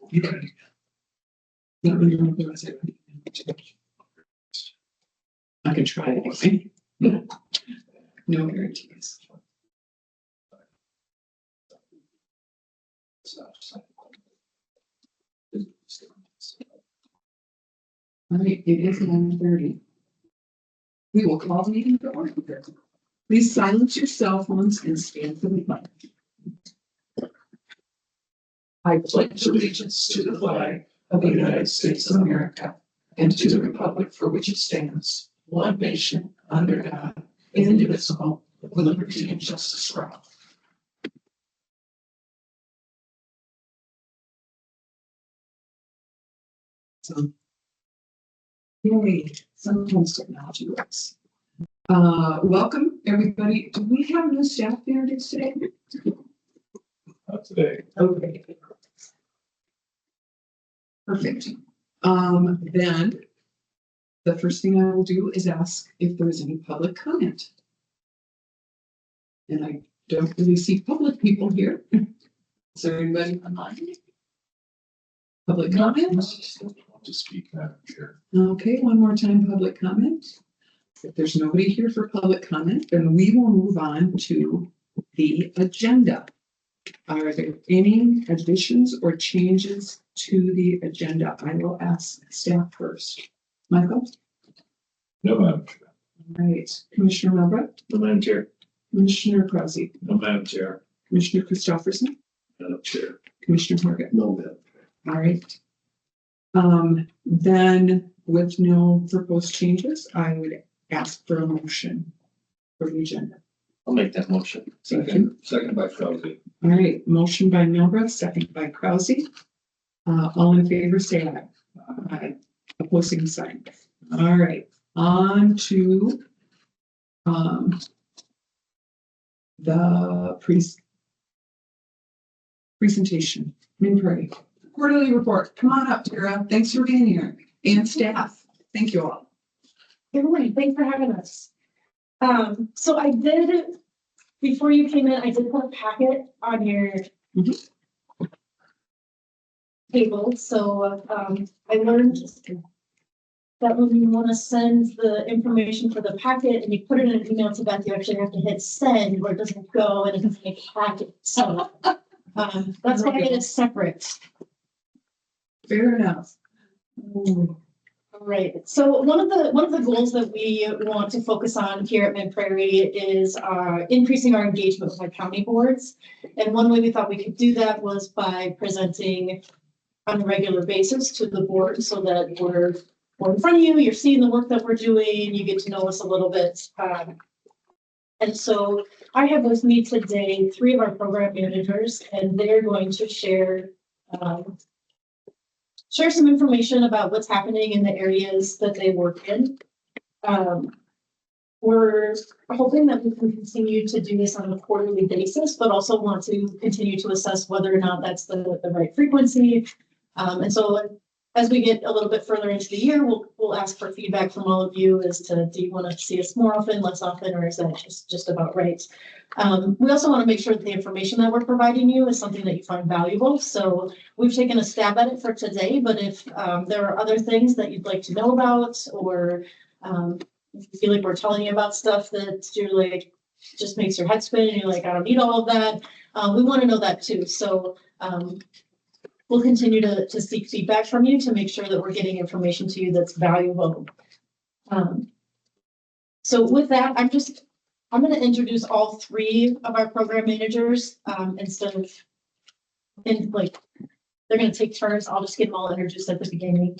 Okay. Let me know if there was anything. I can try anything. No guarantees. All right, it is 9:30. We will call the meeting to order. Please silence your cell phones and stand for the pledge. I pledge allegiance to the flag of the United States of America and to the republic for which it stands, one nation, under God, indivisible, with liberty and justice for all. So, yay, sometimes technology works. Welcome, everybody. Do we have new staff there today? Not today. Okay. Perfect. Then the first thing I will do is ask if there is any public comment. And I don't really see public people here. Is there anybody online? Public comment? To speak, Madam Chair. Okay, one more time, public comment. If there's nobody here for public comment, then we will move on to the agenda. Are there any additions or changes to the agenda? I will ask staff first. Michael? No, Madam Chair. All right. Commissioner Melbrook? No, Madam Chair. Commissioner Krause? No, Madam Chair. Commissioner Christopherson? Madam Chair. Commissioner Horgan? No, Madam Chair. All right. Then with no proposed changes, I would ask for a motion for the agenda. I'll make that motion. Second. Second by Krause. All right, motion by Milbrook, second by Krause. All in favor, say aye. Aye. Opposing sign. All right, on to the presentation. Min-Prairie. Quarterly report. Come on up, Tara. Thanks for being here. And staff. Thank you all. Good morning. Thanks for having us. So I did, before you came in, I did put a packet on your table. So I learned that when you want to send the information for the packet and you put it in an email to Beth, you actually have to hit send where it doesn't go and it doesn't make a packet. So that's why it is separate. Fair enough. Right. So one of the goals that we want to focus on here at Min-Prairie is increasing our engagement with our county boards. And one way we thought we could do that was by presenting on a regular basis to the board so that we're in front of you, you're seeing the work that we're doing, you get to know us a little bit. And so I have with me today 3 of our program managers, and they're going to share some information about what's happening in the areas that they work in. We're hoping that we can continue to do this on a quarterly basis, but also want to continue to assess whether or not that's the right frequency. And so as we get a little bit further into the year, we'll ask for feedback from all of you as to, do you want to see us more often, less often, or is that just about right? We also want to make sure that the information that we're providing you is something that you find valuable. So we've taken a stab at it for today, but if there are other things that you'd like to know about, or if you feel like we're telling you about stuff that you're like, just makes your head spin and you're like, I don't need all of that, we want to know that too. So we'll continue to seek feedback from you to make sure that we're getting information to you that's valuable. So with that, I'm going to introduce all 3 of our program managers instead of they're going to take turns. I'll just get them all introduced at the beginning.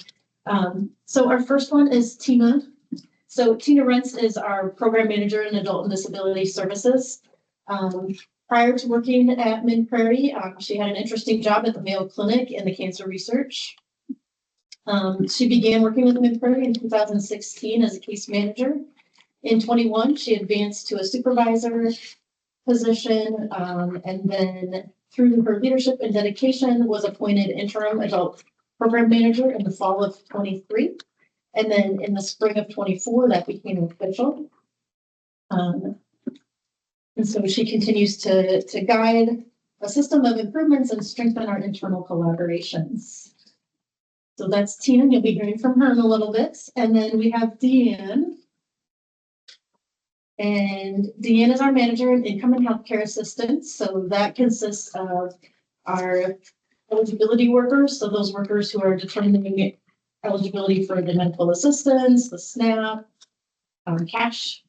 So our first one is Tina. So Tina Rentz is our program manager in adult and disability services. Prior to working at Min-Prairie, she had an interesting job at the Mayo Clinic in the cancer research. She began working with Min-Prairie in 2016 as a case manager. In 21, she advanced to a supervisor position, and then through her leadership and dedication was appointed interim adult program manager in the fall of 23. And then in the spring of 24, that became official. And so she continues to guide a system of improvements and strengthen our internal collaborations. So that's Tina. You'll be hearing from her in a little bit. And then we have Deanne. And Deanne is our manager in income and healthcare assistance. So that consists of our eligibility workers. So those workers who are determining eligibility for the medical assistance, the SNAP, cash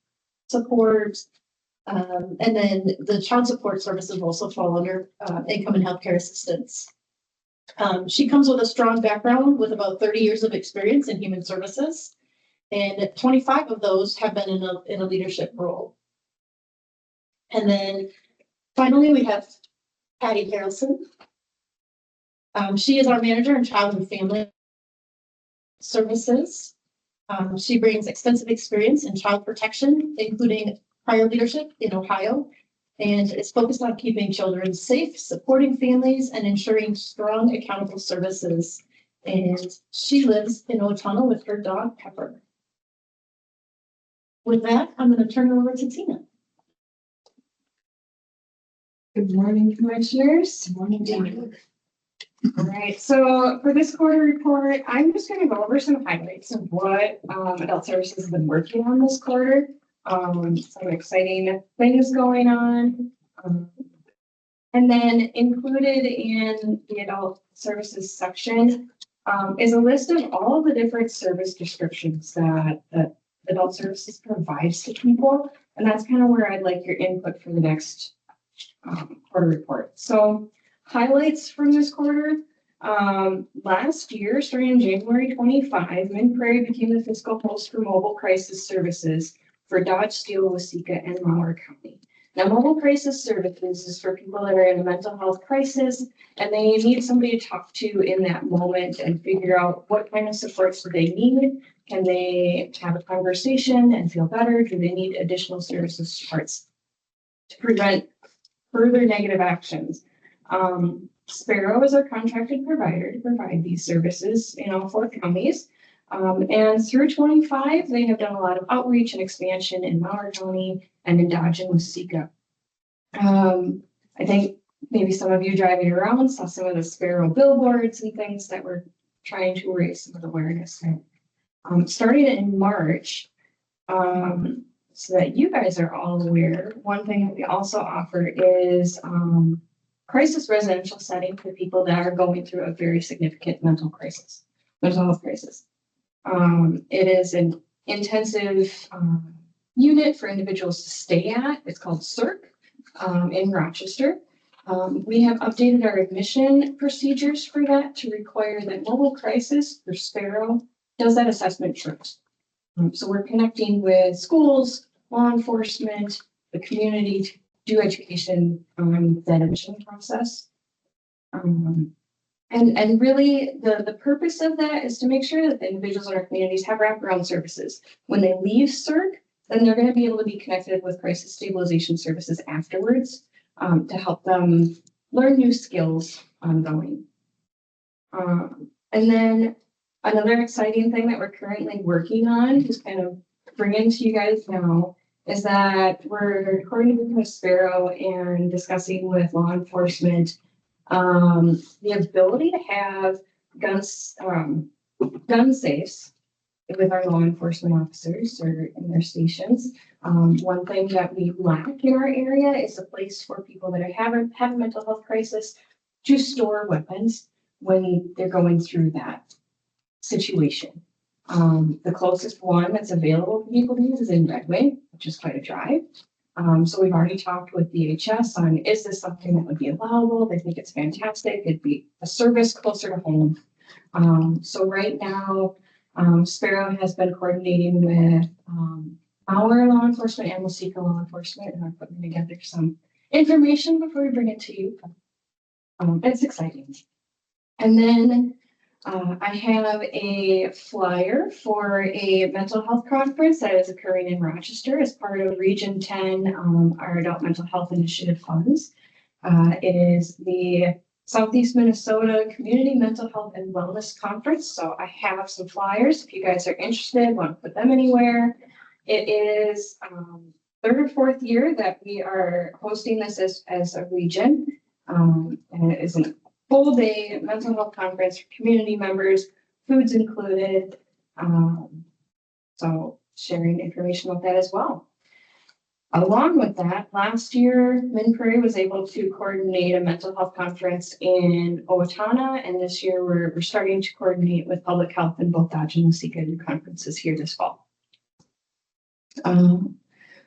support, and then the child support services also fall under income and healthcare assistance. She comes with a strong background with about 30 years of experience in human services, and 25 of those have been in a leadership role. And then finally, we have Patty Harrelson. She is our manager in child and family services. She brings extensive experience in child protection, including prior leadership in Ohio, and is focused on keeping children safe, supporting families, and ensuring strong, accountable services. And she lives in Owatonna with her dog, Pepper. With that, I'm going to turn it over to Tina. Good morning, commissioners. Good morning, Tina. All right, so for this quarter report, I'm just going to go over some highlights of what adult services have been working on this quarter. Some exciting things going on. And then included in the adult services section is a list of all the different service descriptions that adult services provides to people. And that's kind of where I'd like your input for the next quarter report. So highlights from this quarter. Last year, starting in January 25, Mid Prairie became the fiscal host for mobile crisis services for Dodge, Steele, Waseca, and Mower County. Now, mobile crisis services is for people that are in a mental health crisis and they need somebody to talk to in that moment and figure out what kind of supports do they need. Can they have a conversation and feel better? Do they need additional services supports to prevent further negative actions? Sparrow is our contracted provider to provide these services in all 4 counties. And through 25, they have done a lot of outreach and expansion in Mower County and in Dodge and Waseca. I think maybe some of you driving around saw some of the Sparrow billboards and things that were trying to raise some of the awareness. Starting in March, so that you guys are all aware, one thing that we also offer is crisis residential setting for people that are going through a very significant mental health crisis. It is an intensive unit for individuals to stay at. It's called CERC in Rochester. We have updated our admission procedures for that to require that mobile crisis for Sparrow does that assessment first. So we're connecting with schools, law enforcement, the community to do education on that admission process. And really the purpose of that is to make sure that the individuals in our communities have wraparound services. When they leave CERC, then they're going to be able to be connected with crisis stabilization services afterwards to help them learn new skills ongoing. And then another exciting thing that we're currently working on, just kind of bringing to you guys now, is that we're coordinating with Sparrow and discussing with law enforcement the ability to have gun safes with our law enforcement officers or in their stations. One thing that we lack in our area is a place for people that have a mental health crisis to store weapons when they're going through that situation. The closest one that's available for people to use is in Redway, which is quite a drive. So we've already talked with DHS on, is this something that would be allowable? They think it's fantastic. It'd be a service closer to home. So right now, Sparrow has been coordinating with our law enforcement and Waseca law enforcement, and are putting together some information before we bring it to you. It's exciting. And then I have a flyer for a mental health conference that is occurring in Rochester as part of Region 10, our Adult Mental Health Initiative funds. It is the Southeast Minnesota Community Mental Health and Wellness Conference. So I have some flyers if you guys are interested, want to put them anywhere. It is 3rd or 4th year that we are hosting this as a region. And it is a full day mental health conference for community members, foods included. So sharing information about that as well. Along with that, last year, Min Prairie was able to coordinate a mental health conference in Owatonna, and this year we're starting to coordinate with public health in both Dodge and Waseca new conferences here this fall.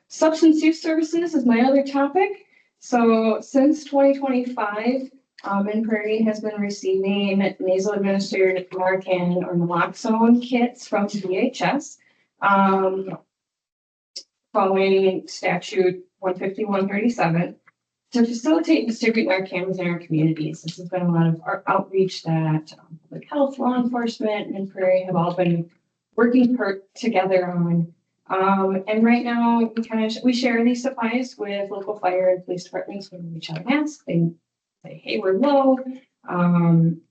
Substance use services is my other topic. So since 2025, Min Prairie has been receiving nasal administered Narcan or naloxone kits from DHS. Following statute 15137 to facilitate and distribute Narcan within our communities. This has been a lot of our outreach that public health, law enforcement, and Prairie have all been working together on. And right now we share these supplies with local fire and police departments when we reach out and ask. They say, hey, we're low. And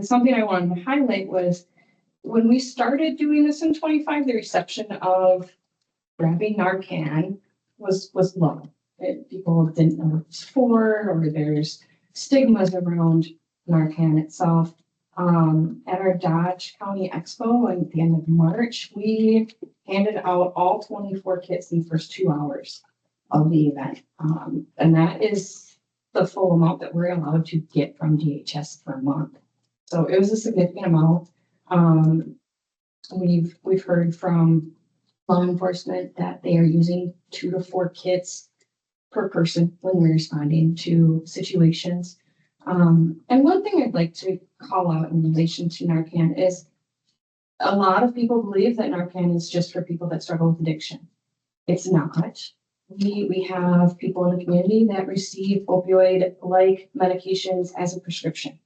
something I wanted to highlight was when we started doing this in 25, the reception of grabbing Narcan was low. People didn't know what it was for, or there's stigmas around Narcan itself. At our Dodge County Expo at the end of March, we handed out all 24 kits in the first 2 hours of the event. And that is the full amount that we're allowed to get from DHS per month. So it was a significant amount. We've heard from law enforcement that they are using 2 to 4 kits per person when we're responding to situations. And one thing I'd like to call out in relation to Narcan is a lot of people believe that Narcan is just for people that struggle with addiction. It's not. We have people in the community that receive opioid-like medications as a prescription.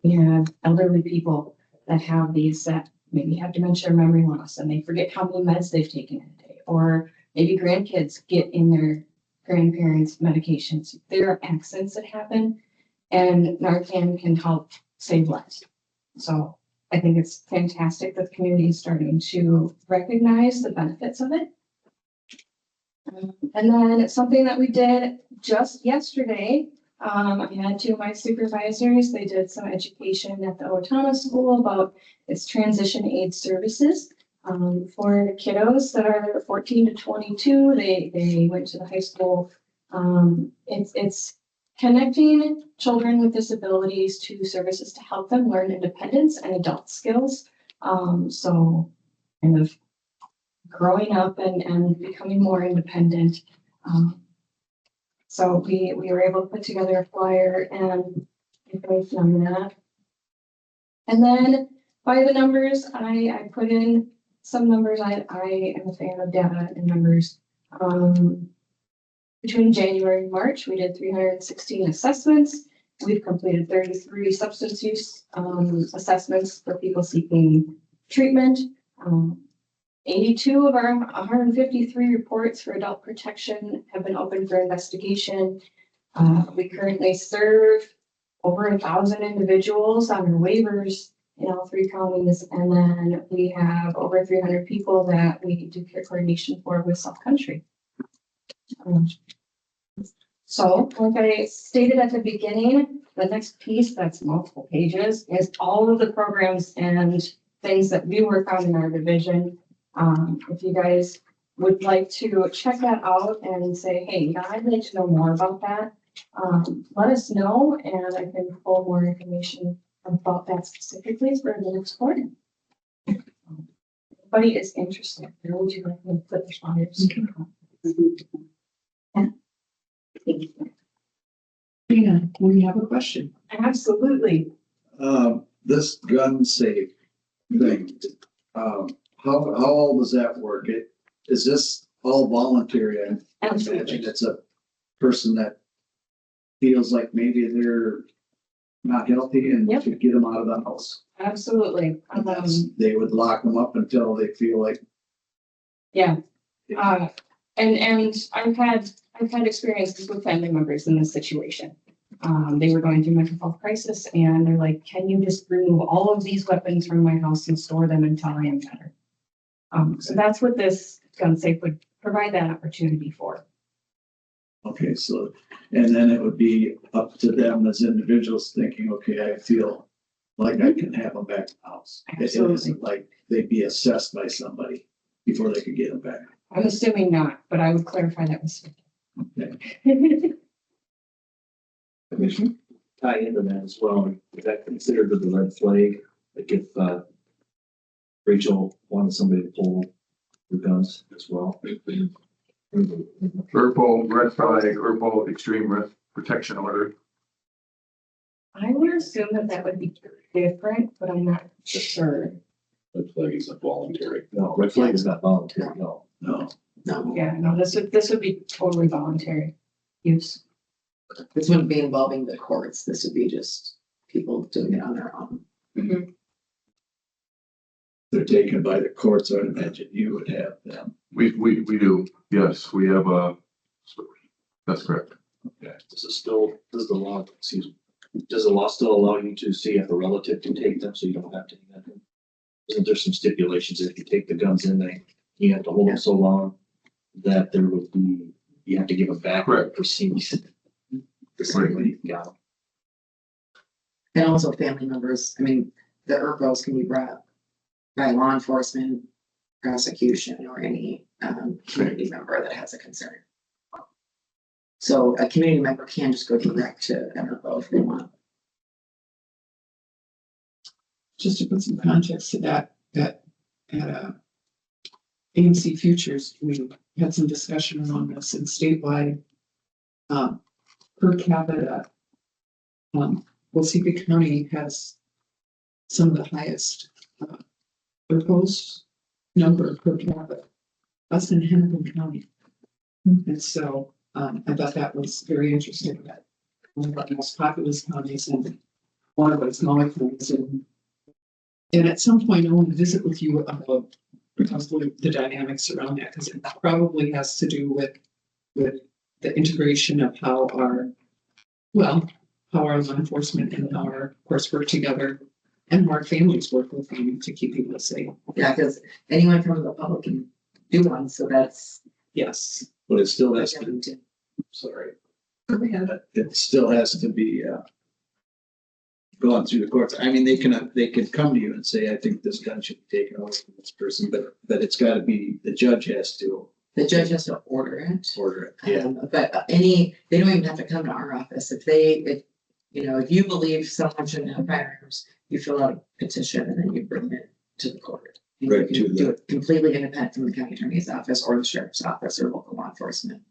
We have elderly people that have these that maybe have dementia or memory loss and they forget how many meds they've taken in a day. Or maybe grandkids get in their grandparents' medications. There are accidents that happen and Narcan can help save lives. So I think it's fantastic that the community is starting to recognize the benefits of it. And then something that we did just yesterday, I had 2 of my supervisors, they did some education at the Owatonna School about its transition aid services for kiddos that are 14 to 22. They went to the high school. It's connecting children with disabilities to services to help them learn independence and adult skills. So kind of growing up and becoming more independent. So we were able to put together a flyer and information on that. And then by the numbers, I put in some numbers. I am a fan of data and numbers. Between January and March, we did 316 assessments. We've completed 33 substance use assessments for people seeking treatment. 82 of our 153 reports for adult protection have been open for investigation. We currently serve over 1,000 individuals on our waivers in all 3 counties. And then we have over 300 people that we do care coordination for with South Country. So like I stated at the beginning, the next piece that's multiple pages is all of the programs and things that we work on in our division. If you guys would like to check that out and say, hey, I'd like to know more about that, let us know and I can pull more information about that specifically for the next quarter. If anybody is interested, where would you like me to put the flyers? Yeah. Yeah, we have a question. Absolutely. This gun safe thing, how all does that work? Is this all voluntary? I Absolutely. imagine it's a person that feels like maybe they're not healthy and Yep. to get them out of the house. Absolutely. They would lock them up until they feel like. Yeah. And I've had experiences with family members in this situation. They were going through mental health crisis and they're like, can you just remove all of these weapons from my house and store them until I am better? So that's what this gun safe would provide that opportunity for. Okay, so, and then it would be up to them as individuals thinking, okay, I feel like I can have them back in the house. It Absolutely. isn't like they'd be assessed by somebody before they could get them back. I'm assuming not, but I would clarify that with. Commissioner? Tie into that as well. Is that considered with the red flag? Like if, Rachel wanted somebody to pull the guns as well? Purple, red flag, purple, extreme risk protection order. I would assume that that would be different, but I'm not sure. Red flag is involuntary. No, red flag is not voluntary, no. No, No, Yeah, no, this would be totally voluntary use. this wouldn't be involving the courts. This would be just people doing it on their own. they're taken by the courts, I would imagine you would have them. We do, yes, we have that's correct. Does the law, excuse me, does the law still allow you to see if a relative can take them so you don't have to? Isn't there some stipulations that if you take the guns in, you have to hold them so long that there will be, you have to give them back? Correct. For cease. The same way you got them. And also family members, I mean, the ERPOs can be brought by law enforcement, prosecution, or any community member that has a concern. So a community member can just go direct to an ERPO if they want. Just to put some context to that, at AMC Futures, we had some discussion around this, and statewide, per capita, Waseca County has some of the highest proposed number per capita, less than Hennepin County. And so I thought that was very interesting, that one of our most populous counties and one of the smaller counties. And at some point, I want to visit with you about possibly the dynamics around that, because it probably has to do with the integration of how our law enforcement and our courts work together, and how our families work with them to keep people safe. Yeah, because anyone from the public can do one, so that's. Yes. But it still has to, sorry, Go ahead. it still has to be, gone through the courts. I mean, they can come to you and say, I think this gun should be taken away from this person, but it's gotta be, the judge has to The judge has to order it. order it. Yeah, But they don't even have to come to our office. If you believe someone shouldn't have firearms, you fill out a petition and then you bring it to the court. And Right, you to can the- do it completely independent from the county attorney's office or the sheriff's office or local law enforcement.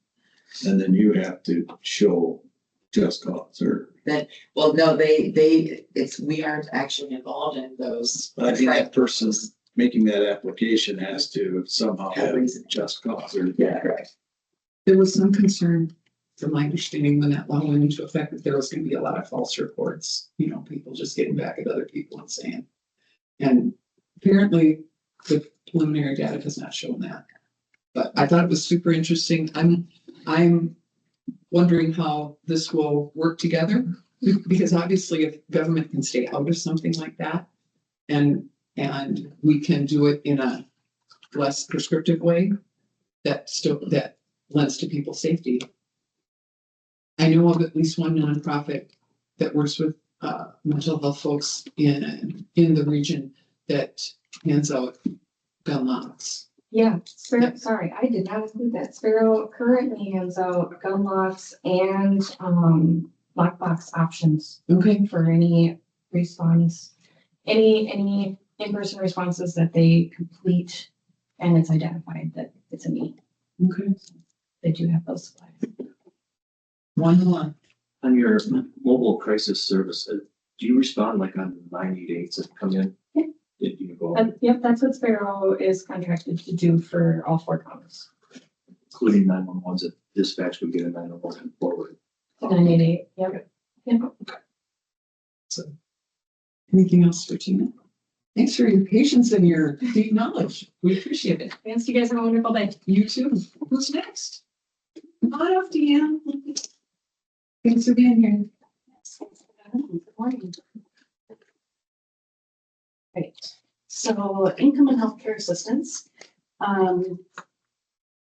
and then you have to show just cause or. Well, no, we aren't actually involved in those. I think that person's making that application has to somehow Have have reason. just cause or. Yeah, correct. There was some concern, from my understanding, when that law went into effect, that there was going to be a lot of false reports, people just getting back at other people and saying. And apparently the preliminary data has not shown that. But I thought it was super interesting. I'm wondering how this will work together, because obviously if government can stay out of something like that, and we can do it in a less prescriptive way that lends to people's safety. I know of at least one nonprofit that works with mental health folks in the region that hands out gun locks. Yeah, sorry, I did not include that. Sparrow currently hands out gun locks and lockbox options Okay. for any response, any in-person responses that they complete, and it's identified that it's a need. Okay. They do have those supplies. One. On your mobile crisis service, do you respond like on 988s that come in? Yeah. Did you go, Yep, that's what Sparrow is contracted to do for all four counties. including 911s that dispatch would get a 911 forward? 988, yep. So, anything else for Tina? Thanks for your patience and your deep knowledge. We appreciate it. Thanks, you guys have a wonderful day. You too. Who's next? Come on up, Deanne. Thanks for being here. Good morning. Right, so income and healthcare assistance.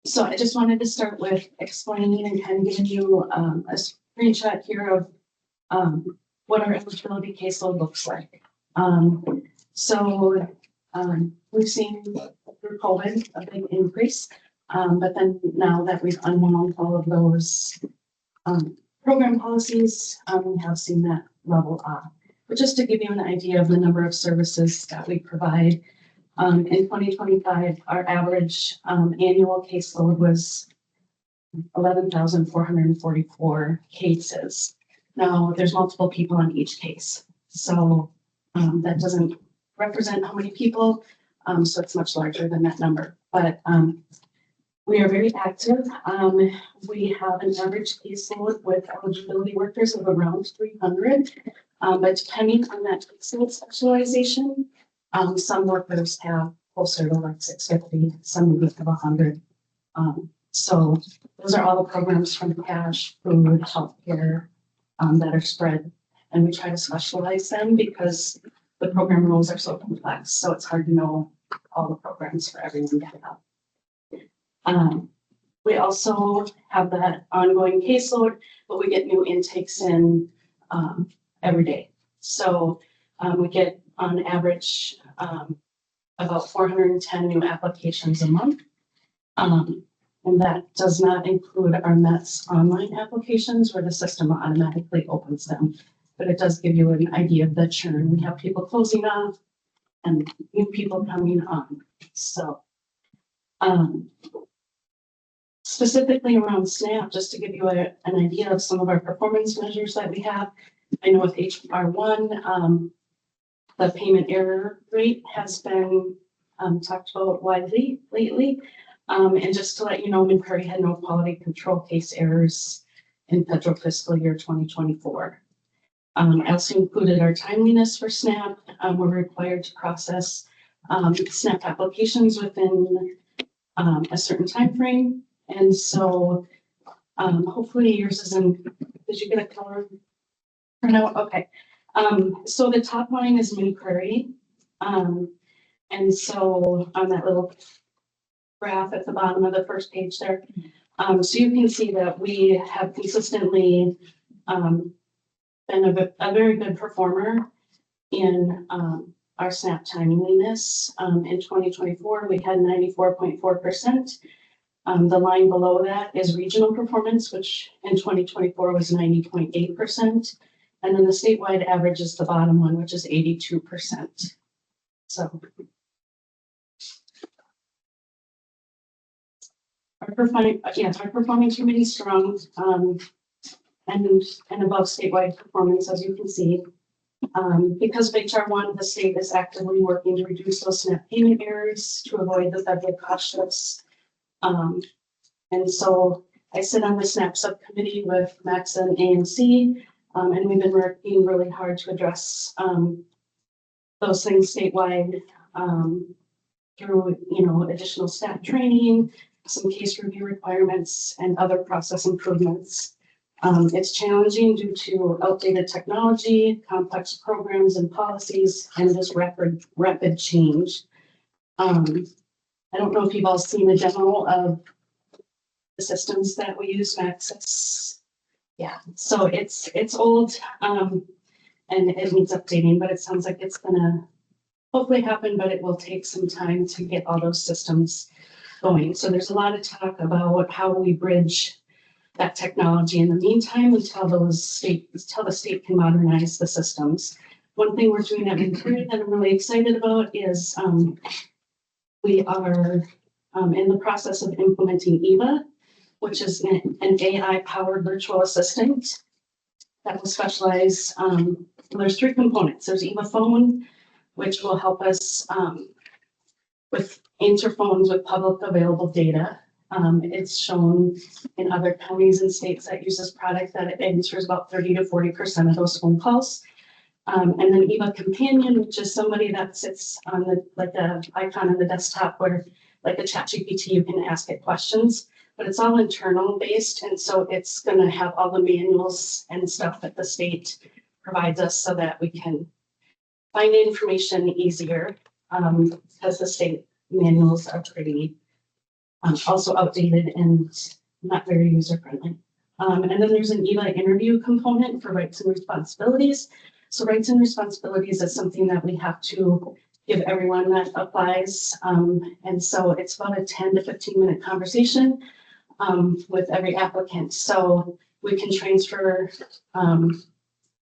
So I just wanted to start with explaining and kind of giving you a screenshot here of what our eligibility caseload looks like. So we've seen through COVID a big increase, but then now that we've unwound all of those program policies, we have seen that level off. But just to give you an idea of the number of services that we provide, in 2025, our average annual caseload was 11,444 cases. Now, there's multiple people on each case, so that doesn't represent how many people, so it's much larger than that number. But we are very active. We have an average caseload with eligibility workers of around 300, but depending on that caseload specialization, some workers have closer to like 650, some maybe have 100. So those are all the programs from cash, food, healthcare that are spread, and we try to specialize them because the program rules are so complex. So it's hard to know all the programs for everyone to have. We also have that ongoing caseload, but we get new intakes in every day. So we get on average about 410 new applications a month. And that does not include our METS online applications where the system automatically opens them. But it does give you an idea of the churn. We have people closing off and new people coming on. So specifically around SNAP, just to give you an idea of some of our performance measures that we have. I know with HR1, the payment error rate has been talked about widely lately. And just to let you know, Prairie had no quality control case errors in federal fiscal year 2024. I also included our timeliness for SNAP. We're required to process SNAP applications within a certain time frame. And so hopefully yours isn't, did you get a color printout? Okay. So the top line is Prairie. And so on that little graph at the bottom of the first page there. So you can see that we have consistently been a very good performer in our SNAP timeliness. In 2024, we had 94.4%. The line below that is regional performance, which in 2024 was 90.8%. And then the statewide average is the bottom one, which is 82%. So our performing committee is strong and above statewide performance, as you can see. Because of HR1, the state is actively working to reduce those SNAP payment errors to avoid the federal cost shifts. And so I sit on the SNAP subcommittee with Max and ANC, and we've been working really hard to address those things statewide through, additional staff training, some case review requirements, and other process improvements. It's challenging due to outdated technology, complex programs and policies, and this rapid change. I don't know if you've all seen the demo of the systems that we use, Access. Yeah, so it's old and it needs updating, but it sounds like it's gonna hopefully happen, but it will take some time to get all those systems going. So there's a lot of talk about how we bridge that technology in the meantime until the state can modernize the systems. One thing we're doing at Prairie that I'm really excited about is we are in the process of implementing EVA, which is an AI-powered virtual assistant that will specialize. There's three components. There's EVA Phone, which will help us with answer phones with public available data. It's shown in other counties and states that use this product that it answers about 30 to 40% of those phone calls. And then EVA Companion, which is somebody that sits on the icon on the desktop where like a ChatGPT, you can ask it questions, but it's all internal based. And so it's going to have all the manuals and stuff that the state provides us so that we can find information easier because the state manuals are pretty also outdated and not very user friendly. And then there's an EVA interview component for rights and responsibilities. So rights and responsibilities is something that we have to give everyone that applies. And so it's about a 10 to 15-minute conversation with every applicant. So we can transfer, when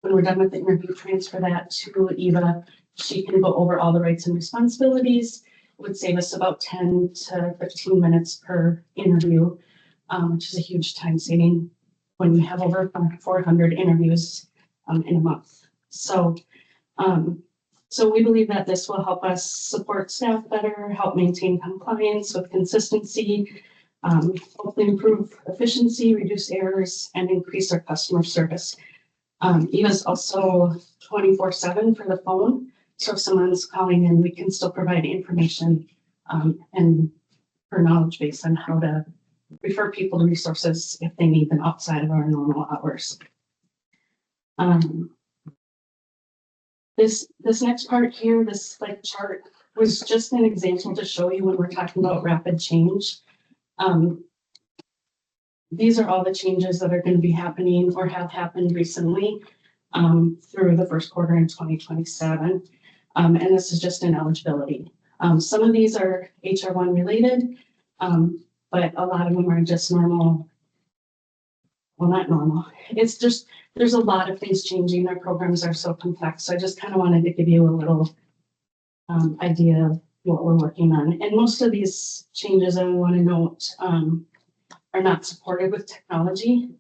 we're done with the interview, transfer that to Eva. She can go over all the rights and responsibilities. It would save us about 10 to 15 minutes per interview, which is a huge time saving when we have over 400 interviews in a month. So, so we believe that this will help us support staff better, help maintain compliance with consistency, hopefully improve efficiency, reduce errors, and increase our customer service. Eva's also 24/7 for the phone. So if someone's calling in, we can still provide information and her knowledge base on how to refer people to resources if they need them outside of our normal hours. This next part here, this like chart was just an example to show you when we're talking about rapid change. These are all the changes that are going to be happening or have happened recently through the first quarter in 2027. And this is just an eligibility. Some of these are HR1 related, but a lot of them are just normal. Well, not normal. It's just, there's a lot of things changing. Our programs are so complex. So I just kind of wanted to give you a little idea of what we're working on. And most of these changes I want to note are not supported with technology.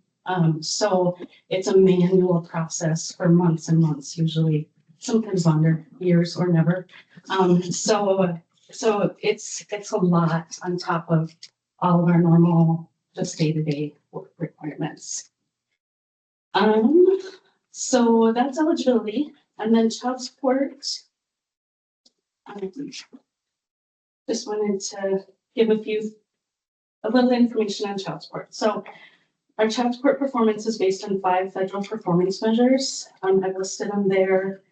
So it's a manual process for months and months, usually sometimes longer, years or never. So it's a lot on top of all of our normal, just day-to-day work requirements. So that's eligibility, and then child support. Just wanted to give a little information on child support. So our child support performance is based on 5 federal performance measures. I've listed them there.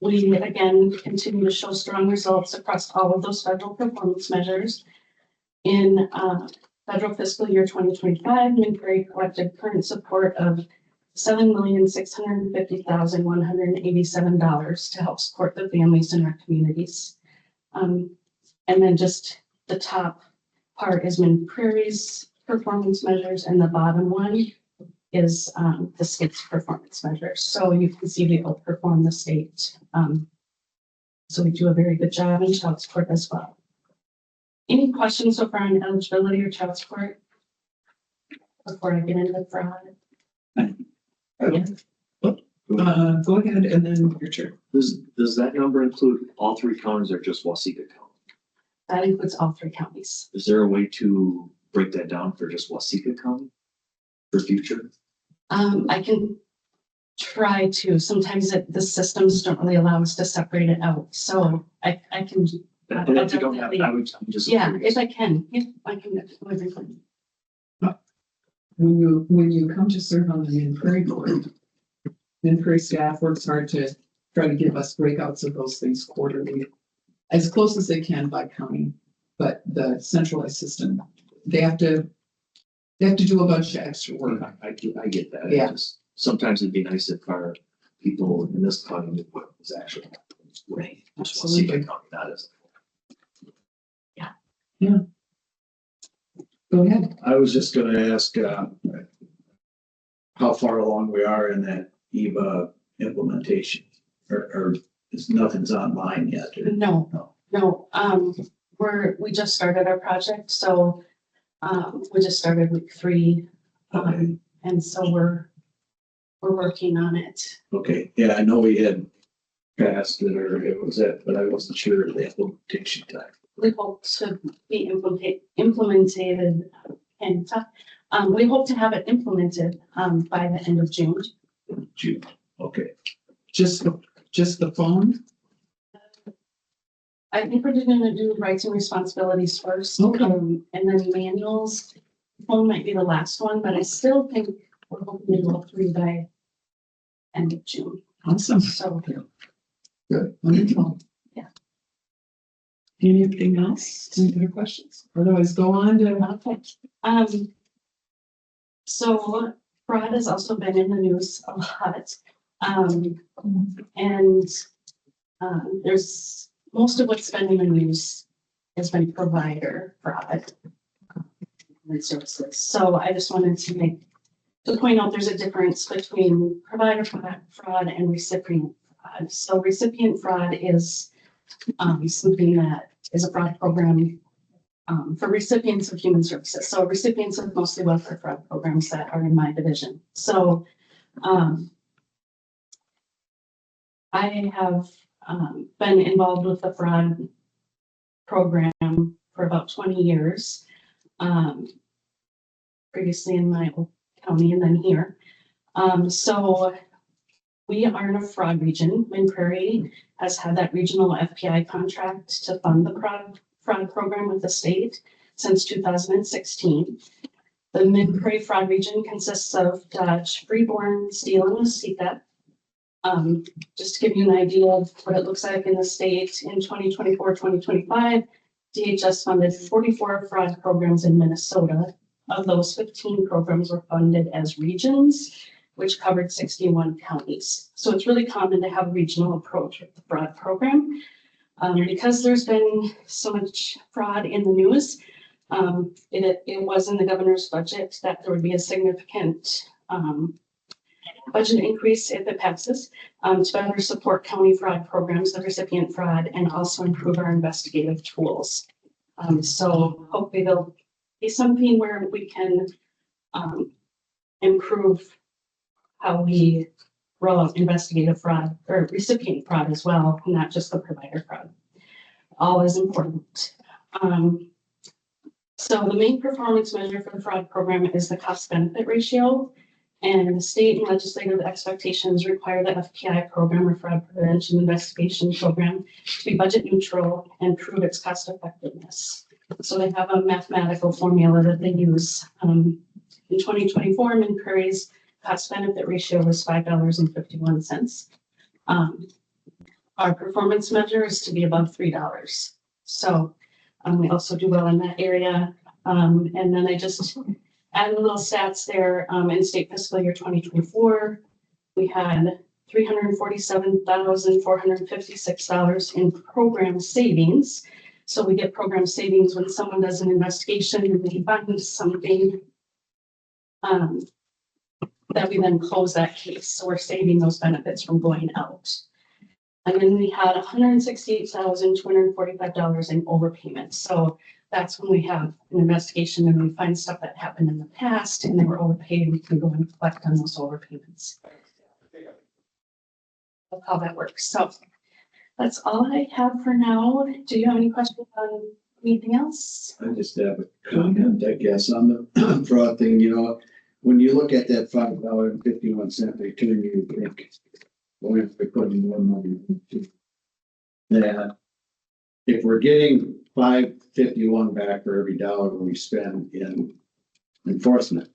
We again continue to show strong results across all of those federal performance measures. In federal fiscal year 2025, Mincurie collected current support of $7,650,187 to help support the families in our communities. And then just the top part is Mincuerie's performance measures, and the bottom one is the state's performance measures. So you can see we outperform the state. So we do a very good job in child support as well. Any questions so far on eligibility or child support before I get into fraud? Go ahead and then your turn. Does that number include all 3 counties or just Waseca County? That includes all 3 counties. Is there a way to break that down for just Waseca County for future? I can try to. Sometimes the systems don't really allow us to separate it out. So I can. And if you don't have, I'm just Yeah, curious. if I can. Yeah, I can. Everything. When you come to serve on the Mincurie board, Mincurie staff works hard to try to give us breakouts of those things quarterly, as close as they can by county. But the centralized system, they have to do a bunch of extra work. I get that. Yeah. Sometimes it'd be nice if our people in this county knew what was actually happening. Right. Just Absolutely. Waseca County, not as. Go ahead. I was just gonna ask, how far along we are in that EVA implementation, or is nothing's online yet? or- No. We just started our project, so we just started week 3. Okay. And so we're working on it. Okay, yeah, I know we had passed it, or it was it, but I wasn't sure of the implementation time. We hope to be implemented and we hope to have it implemented by the end of June. June, okay. Just the phone. I think we're going to do rights and responsibilities first. Okay. And then manuals. Phone might be the last one, but I still think we're hoping to go through by end of June. Awesome. So Good. Wonderful. Yeah. Anything else? Any other questions? Otherwise, go on to. Okay. So fraud has also been in the news a lot. And there's, most of what's been in the news has been provider fraud and services. So I just wanted to point out there's a difference between provider fraud and recipient fraud. So recipient fraud is something that is a fraud program for recipients of human services. So recipients of mostly welfare fraud programs that are in my division. So I have been involved with the fraud program for about 20 years, previously in my old county and then here. So we are in a fraud region. Mid Prairie has had that regional FPI contract to fund the fraud program with the state since 2016. The Mid Prairie fraud region consists of Dodge, Freeborn, Steele, and Waseca. Just to give you an idea of what it looks like in the state in 2024, 2025, DHS funded 44 fraud programs in Minnesota. Of those, 15 programs were funded as regions, which covered 61 counties. So it's really common to have a regional approach with the fraud program. Because there's been so much fraud in the news, it was in the governor's budget that there would be a significant budget increase if it passes to better support county fraud programs, the recipient fraud, and also improve our investigative tools. So hopefully there'll be something where we can improve how we roll out investigative fraud or recipient fraud as well, not just the provider fraud. All is important. So the main performance measure for the fraud program is the cost benefit ratio. And the state and legislative expectations require the FPI program or fraud prevention investigation program to be budget neutral and prove its cost effectiveness. So they have a mathematical formula that they use. In 2024, Mid Prairie's cost benefit ratio was $5.51. Our performance measure is to be above $3. So we also do well in that area. And then I just add a little stats there. In state fiscal year 2024, we had $347,456 in program savings. So we get program savings when someone does an investigation and they find something that we then close that case. So we're saving those benefits from going out. And then we had $168,245 in overpayments. So that's when we have an investigation and we find stuff that happened in the past and they were overpaid, we can go and collect on those overpayments. That's how that works. So that's all I have for now. Do you have any questions on anything else? I just have a comment, I guess, on the fraud thing, you know, when you look at that $5.51 return, you think, well, if we're putting more money into that, if we're getting $5.51 back for every dollar we spend in enforcement,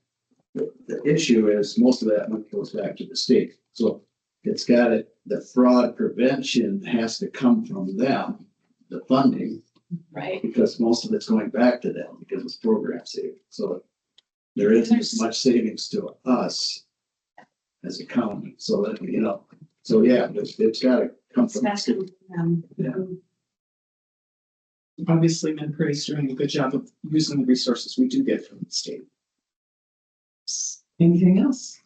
the issue is most of that money goes back to the state. So it's got it, the fraud prevention has to come from them, the funding, Right. because most of it's going back to them because it's program saving. So there isn't as much savings to us as a county. So that, you know, so yeah, it's got to come from. Yeah. Obviously, Mid Prairie is doing a good job of using the resources we do get from the state. Anything else?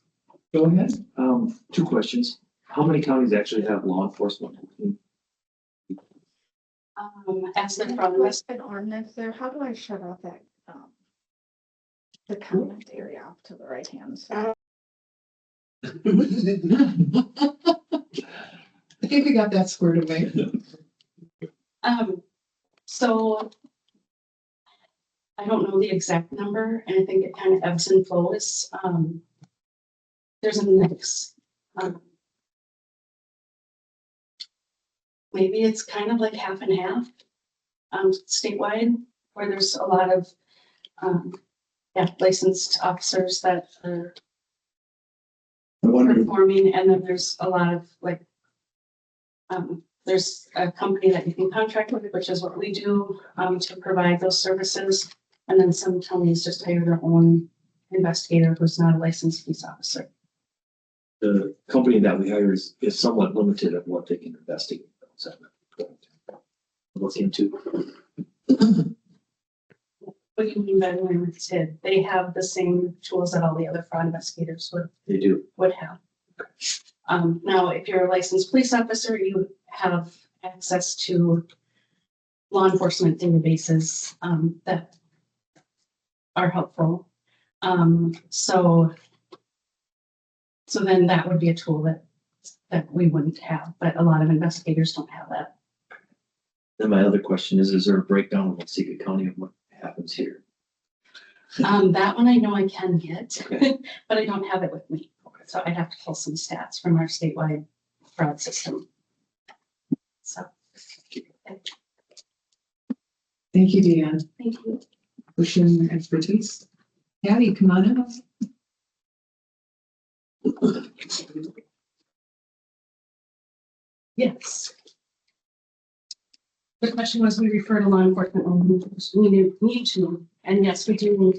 Go ahead. 2 questions. How many counties actually have law enforcement? As they're from the There's West. an ordinance there. How do I shut off that, the comment area off to the right hand side? I think we got that squared away. So I don't know the exact number, and I think it kind of ebbs and flows. There's a mix. Maybe it's kind of like half and half, statewide, where there's a lot of, licensed officers that are I wonder, performing, and then there's a lot of like, there's a company that you can contract with, which is what we do, to provide those services. And then some counties just hire their own investigator who's not a licensed police officer. The company that we hire is somewhat limited of what they can investigate. So, look into. What do you mean by limited? They have the same tools that all the other fraud investigators They do. would have. Now, if you're a licensed police officer, you have access to law enforcement databases, that are helpful. So then that would be a tool that we wouldn't have, but a lot of investigators don't have that. Then my other question is there a breakdown of Waseca County of what happens here? That one I know I can get, Okay. but I don't have it with me. So I'd have to pull some stats from our statewide fraud system. So, Thank you, Deanne. thank you. For sharing your expertise. Patty, come on up. Yes. The question was, we refer to law enforcement when we need to, and yes, we do.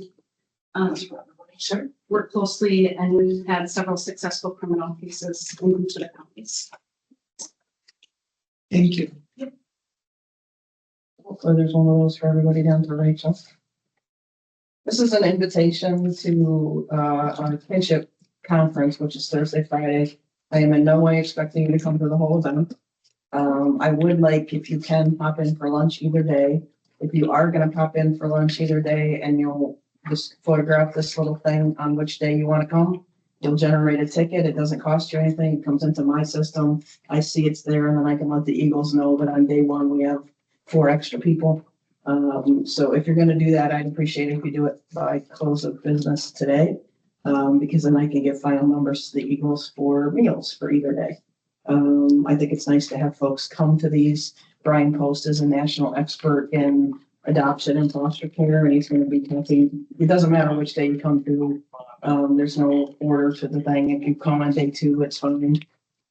Sure, work closely, and we've had several successful criminal cases in each of the counties. Thank you. Hopefully there's one of those for everybody down to Rachel. This is an invitation to our kinship conference, which is Thursday, Friday. I am in no way expecting you to come to the whole event. I would like, if you can, pop in for lunch either day. If you are gonna pop in for lunch either day and you'll just photograph this little thing on which day you wanna come, you'll generate a ticket. It doesn't cost you anything. It comes into my system. I see it's there, and then I can let the Eagles know that on day one, we have 4 extra people. So if you're gonna do that, I'd appreciate it if you do it by close of business today. Because then I can give final numbers to the Eagles for meals for either day. I think it's nice to have folks come to these. Brian Post is a national expert in adoption and foster care, and he's gonna be talking, it doesn't matter which day you come to. There's no order to the thing. If you come on day 2, it's fine.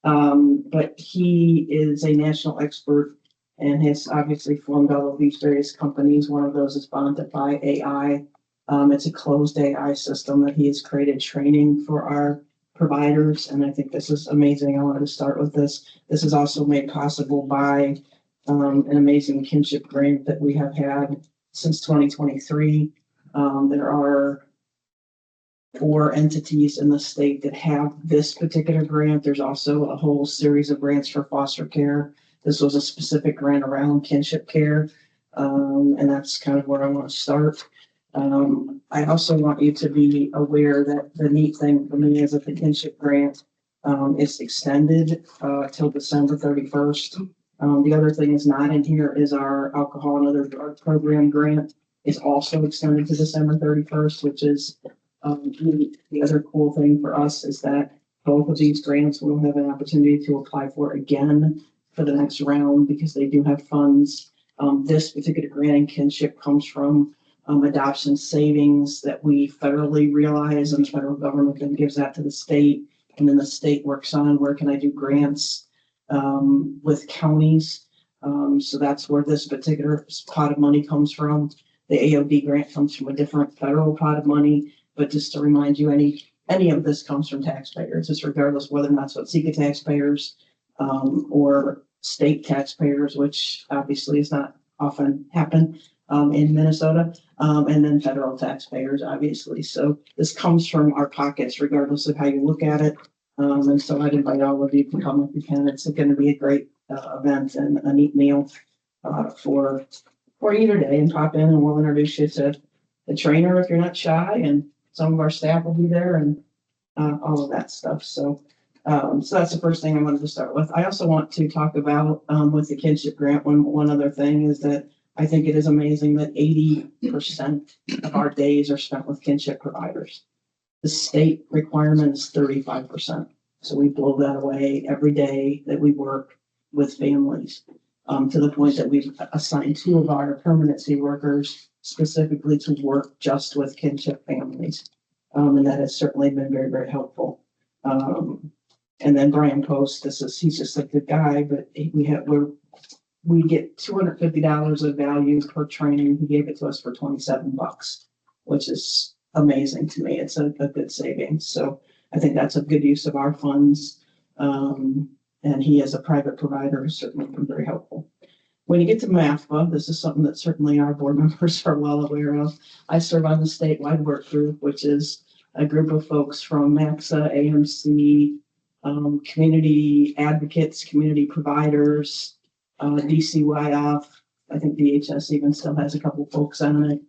But he is a national expert and has obviously formed all of these various companies. One of those is Bonded by AI. It's a closed AI system that he has created training for our providers, and I think this is amazing. I wanted to start with this. This is also made possible by an amazing kinship grant that we have had since 2023. There are 4 entities in the state that have this particular grant. There's also a whole series of grants for foster care. This was a specific grant around kinship care, and that's kind of where I want to start. I also want you to be aware that the neat thing for me is that the kinship grant is extended till December 31st. The other thing is not in here is our alcohol and other drug program grant is also extended to December 31st, which is neat. The other cool thing for us is that both of these grants will have an opportunity to apply for again for the next round because they do have funds. This particular grant in kinship comes from adoption savings that we federally realize, and the federal government then gives that to the state. And then the state works on where can I do grants with counties. So that's where this particular pot of money comes from. The AOD grant comes from a different federal pot of money. But just to remind you, any of this comes from taxpayers. It's regardless whether or not it's Waseca taxpayers or state taxpayers, which obviously is not often happen in Minnesota, and then federal taxpayers, obviously. So this comes from our pockets, regardless of how you look at it. And so I'd invite all of you to come if you can. It's going to be a great event and a neat meal for either day, and pop in and we'll introduce you to the trainer if you're not shy, and some of our staff will be there and all of that stuff. So that's the first thing I wanted to start with. I also want to talk about with the kinship grant, one other thing is that I think it is amazing that 80% of our days are spent with kinship providers. The state requirement is 35%. So we blow that away every day that we work with families, to the point that we've assigned 2 of our permanency workers specifically to work just with kinship families. And that has certainly been very, very helpful. And then Brian Post, he's just a good guy, but we get $250 of value per training. He gave it to us for $27, which is amazing to me. It's a good savings. So I think that's a good use of our funds. And he, as a private provider, has certainly been very helpful. When you get to MAFBA, this is something that certainly our board members are well aware of. I serve on the statewide work group, which is a group of folks from MAXA, AMC, community advocates, community providers, DCYF. I think DHS even still has a couple folks on it.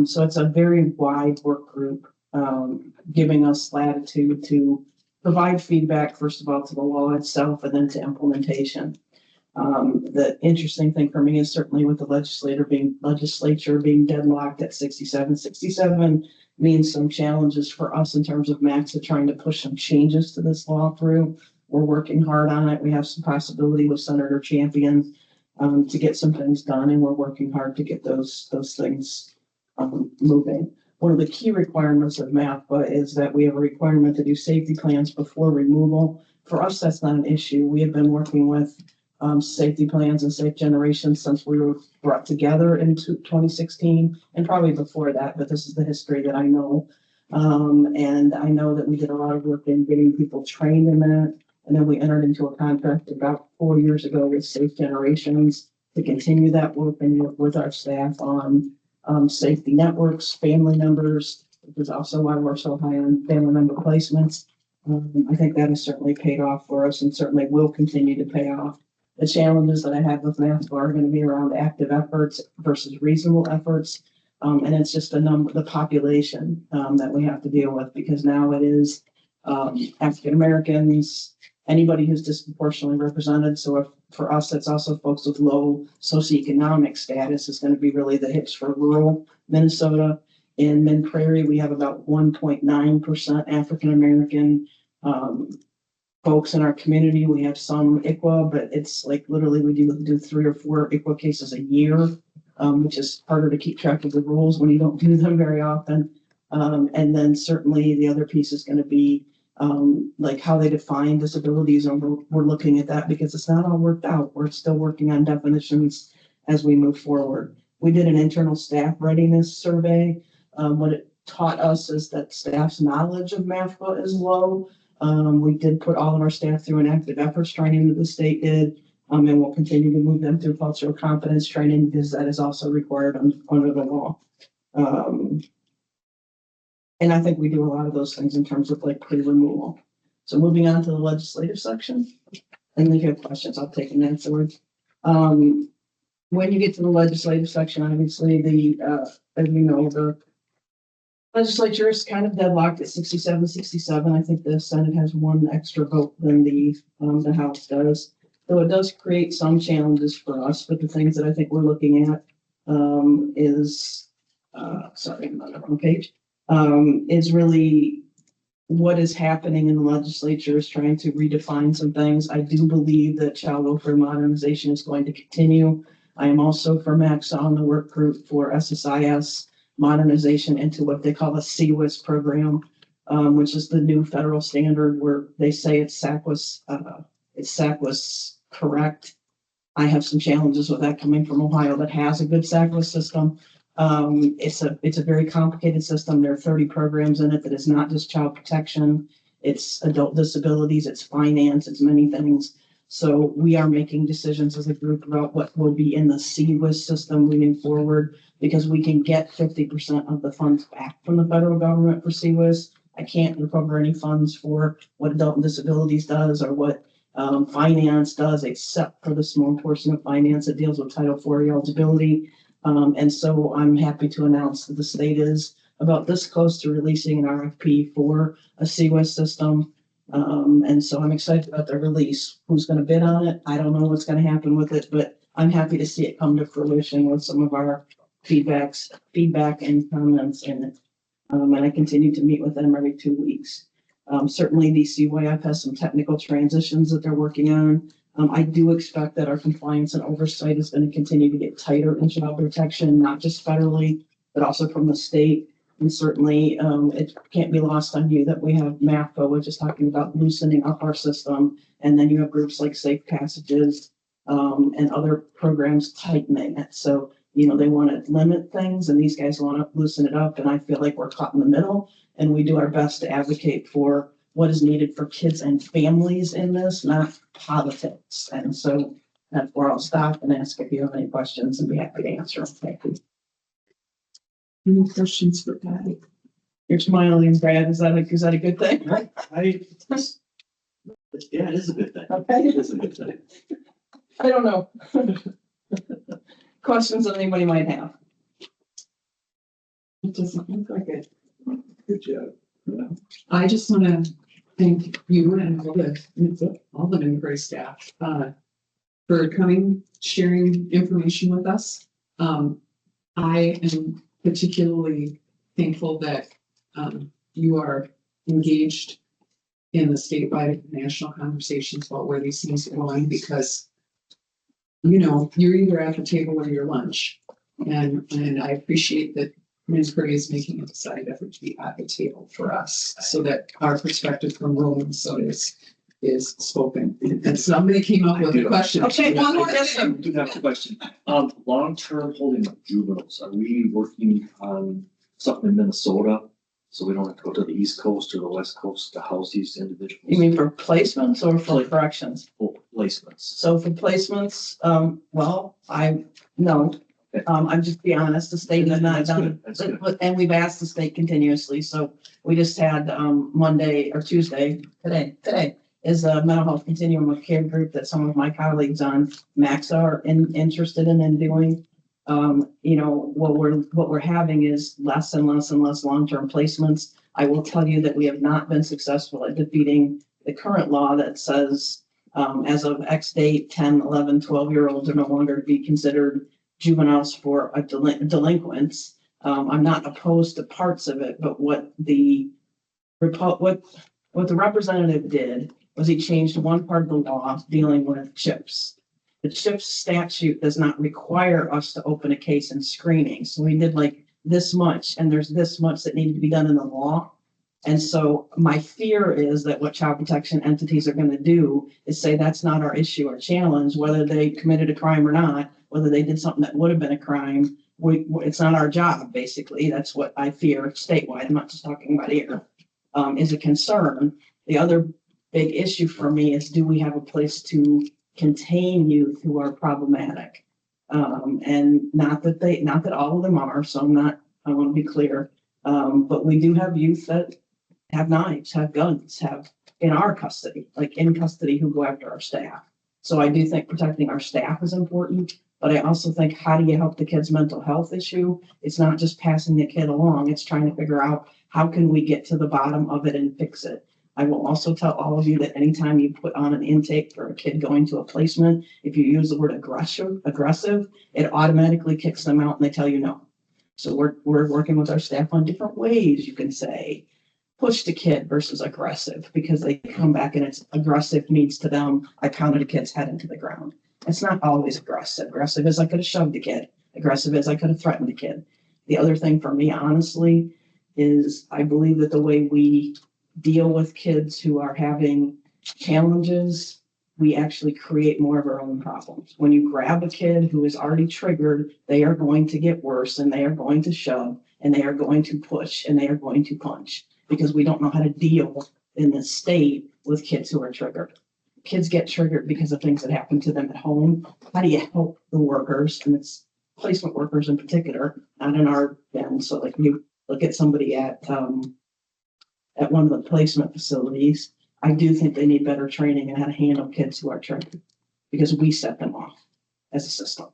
So it's a very wide work group, giving us latitude to provide feedback, first of all, to the law itself and then to implementation. The interesting thing for me is certainly with the legislature being deadlocked at 67 means some challenges for us in terms of MAXA trying to push some changes to this law through. We're working hard on it. We have some possibility with Senator Champion to get some things done, and we're working hard to get those things moving. One of the key requirements of MAPA is that we have a requirement to do safety plans before removal. For us, that's not an issue. We have been working with safety plans and safe generations since we were brought together in 2016 and probably before that, but this is the history that I know. And I know that we did a lot of work in getting people trained in that. And then we entered into a contract about 4 years ago with Safe Generations to continue that work and work with our staff on safety networks, family members, which is also why we're so high on family member placements. I think that has certainly paid off for us and certainly will continue to pay off. The challenges that I have with MAPA are going to be around active efforts versus reasonable efforts. And it's just the population that we have to deal with, because now it is African Americans, anybody who's disproportionately represented. So for us, it's also folks with low socioeconomic status is going to be really the hits for rural Minnesota. In Mid Prairie, we have about 1.9% African American folks in our community. We have some ICWA, but it's like literally we do 3 or 4 ICWA cases a year, which is harder to keep track of the rules when you don't do them very often. And then certainly the other piece is going to be like how they define disabilities, and we're looking at that because it's not all worked out. We're still working on definitions as we move forward. We did an internal staff readiness survey. What it taught us is that staff's knowledge of MAFA is low. We did put all of our staff through an active efforts training that the state did, and we'll continue to move them through cultural competence training because that is also required under the law. And I think we do a lot of those things in terms of like pre-removal. So moving on to the legislative section, and if you have questions, I'll take them afterwards. When you get to the legislative section, obviously as we know, the legislature is kind of deadlocked at 67. I think the Senate has 1 extra vote than the House does. So it does create some challenges for us, but the things that I think we're looking at is, sorry, I'm on the wrong page, is really what is happening in the legislature is trying to redefine some things. I do believe that child welfare modernization is going to continue. I am also for MAXA on the work group for SSIS modernization into what they call a CWIS program, which is the new federal standard where they say it's SACWIS correct. I have some challenges with that coming from Ohio that has a good SACWIS system. It's a very complicated system. There are 30 programs in it that is not just child protection. It's adult disabilities, it's finance, it's many things. So we are making decisions as a group about what will be in the CWIS system moving forward, because we can get 50% of the funds back from the federal government for CWIS. I can't recover any funds for what adult disabilities does or what finance does, except for the small portion of finance that deals with Title IV eligibility. And so I'm happy to announce that the state is about this close to releasing an RFP for a CWIS system. And so I'm excited about the release. Who's going to bid on it? I don't know what's going to happen with it, but I'm happy to see it come to fruition with some of our feedback and comments in it. And I continue to meet with them every 2 weeks. Certainly DCYF has some technical transitions that they're working on. I do expect that our compliance and oversight is going to continue to get tighter in child protection, not just federally, but also from the state. And certainly, it can't be lost on you that we have MAFA, which is talking about loosening up our system. And then you have groups like Safe Passages, and other programs tightening it. So, you know, they want to limit things and these guys want to loosen it up. And I feel like we're caught in the middle and we do our best to advocate for what is needed for kids and families in this, not politics. And so that's where I'll stop and ask if you have any questions and be happy to answer them. Thank you. Any questions for Patty? You're smiling, Brad. Is that a good thing? Yeah, it is a good thing. Okay. It is a good thing. I don't know. Questions that anybody might have? It doesn't look like it. Good job. I just want to thank you and all the Newbury staff, for coming, sharing information with us. I am particularly thankful that, you are engaged in the statewide national conversations about where these things are going, because, you know, you're either at the table or your lunch. And I appreciate that Newbury is making a decided effort to be at the table for us, so that our perspective from rural Minnesota is spoken. And somebody came up with a question. Okay, one more. I do have a question. Long-term holding of juveniles, are we working on something in Minnesota? So we don't have to go to the East Coast or the West Coast to house these individuals? You mean for placements or for corrections? For placements. So for placements, well, no. I'm just be honest, the state has not That's done good, that's good. it, and we've asked the state continuously, so we just had, Monday or Tuesday, today is a mental health continuum of care group that some of my colleagues on Max are interested in doing. You know, what we're having is less and less and less long-term placements. I will tell you that we have not been successful at defeating the current law that says, as of X date, 10, 11, 12-year-olds are no longer to be considered juveniles for a delinquents. I'm not opposed to parts of it, but what the representative did was he changed one part of the law dealing with chips. The CHIPS statute does not require us to open a case in screening. So we did like this much, and there's this much that needed to be done in the law. And so my fear is that what child protection entities are going to do is say that's not our issue or challenge, whether they committed a crime or not, whether they did something that would have been a crime. It's not our job, basically. That's what I fear statewide. I'm not just talking about here, is a concern. The other big issue for me is, do we have a place to contain youth who are problematic? And not that all of them are, so I want to be clear. But we do have youth that have knives, have guns, have in our custody, like in custody, who go after our staff. So I do think protecting our staff is important, but I also think, how do you help the kid's mental health issue? It's not just passing the kid along, it's trying to figure out how can we get to the bottom of it and fix it. I will also tell all of you that anytime you put on an intake for a kid going to a placement, if you use the word aggressive, it automatically kicks them out and they tell you no. So we're working with our staff on different ways you can say push the kid versus aggressive, because they come back and it's aggressive means to them, I pounded a kid's head into the ground. It's not always aggressive. Aggressive is I could have shoved the kid. Aggressive is I could have threatened the kid. The other thing for me, honestly, is I believe that the way we deal with kids who are having challenges, we actually create more of our own problems. When you grab a kid who is already triggered, they are going to get worse, and they are going to shove, and they are going to push, and they are going to punch, because we don't know how to deal in the state with kids who are triggered. Kids get triggered because of things that happen to them at home. How do you help the workers, and it's placement workers in particular, not in our end? So like you look at somebody at one of the placement facilities, I do think they need better training in how to handle kids who are triggered, because we set them off as a system,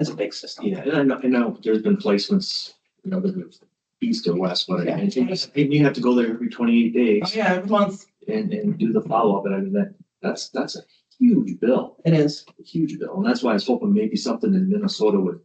as a big system. Yeah, and I know there's been placements, you know, east or west, whatever, Yeah. and you have to go there every 28 days Oh, yeah, every month and do the follow-up, and I mean, that's a huge bill, it is. a huge bill, and that's why I was hoping maybe something in Minnesota would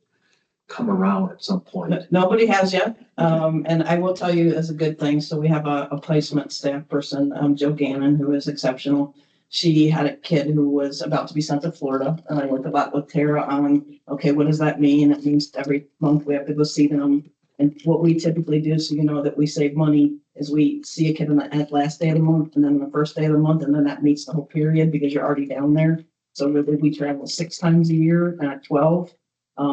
come around at some point. Nobody has yet. And I will tell you as a good thing. So we have a placement staff person, Joe Gannon, who is exceptional. She had a kid who was about to be sent to Florida, and I worked a lot with Tara on, okay, what does that mean? It means every month we have to go see them. And what we typically do, so you know that we save money, is we see a kid on the last day of the month and then the first day of the month, and then that meets the whole period because you're already down there. So really, we travel 6 times a year, not 12.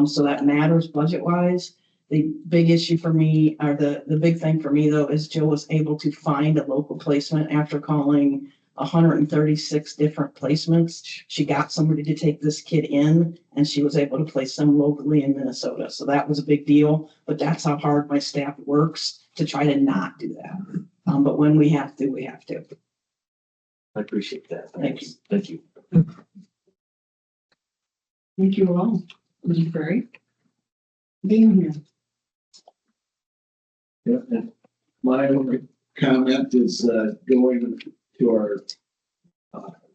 So that matters budget wise. The big issue for me, or the big thing for me though, is Jill was able to find a local placement after calling 136 different placements. She got somebody to take this kid in, and she was able to place them locally in Minnesota. So that was a big deal, but that's how hard my staff works to try to not do that. But when we have to, we have to. I appreciate that. Thank you. Thank you. Thank you all. Ms. Ferry. Being here. Yeah, and my only comment is, going to our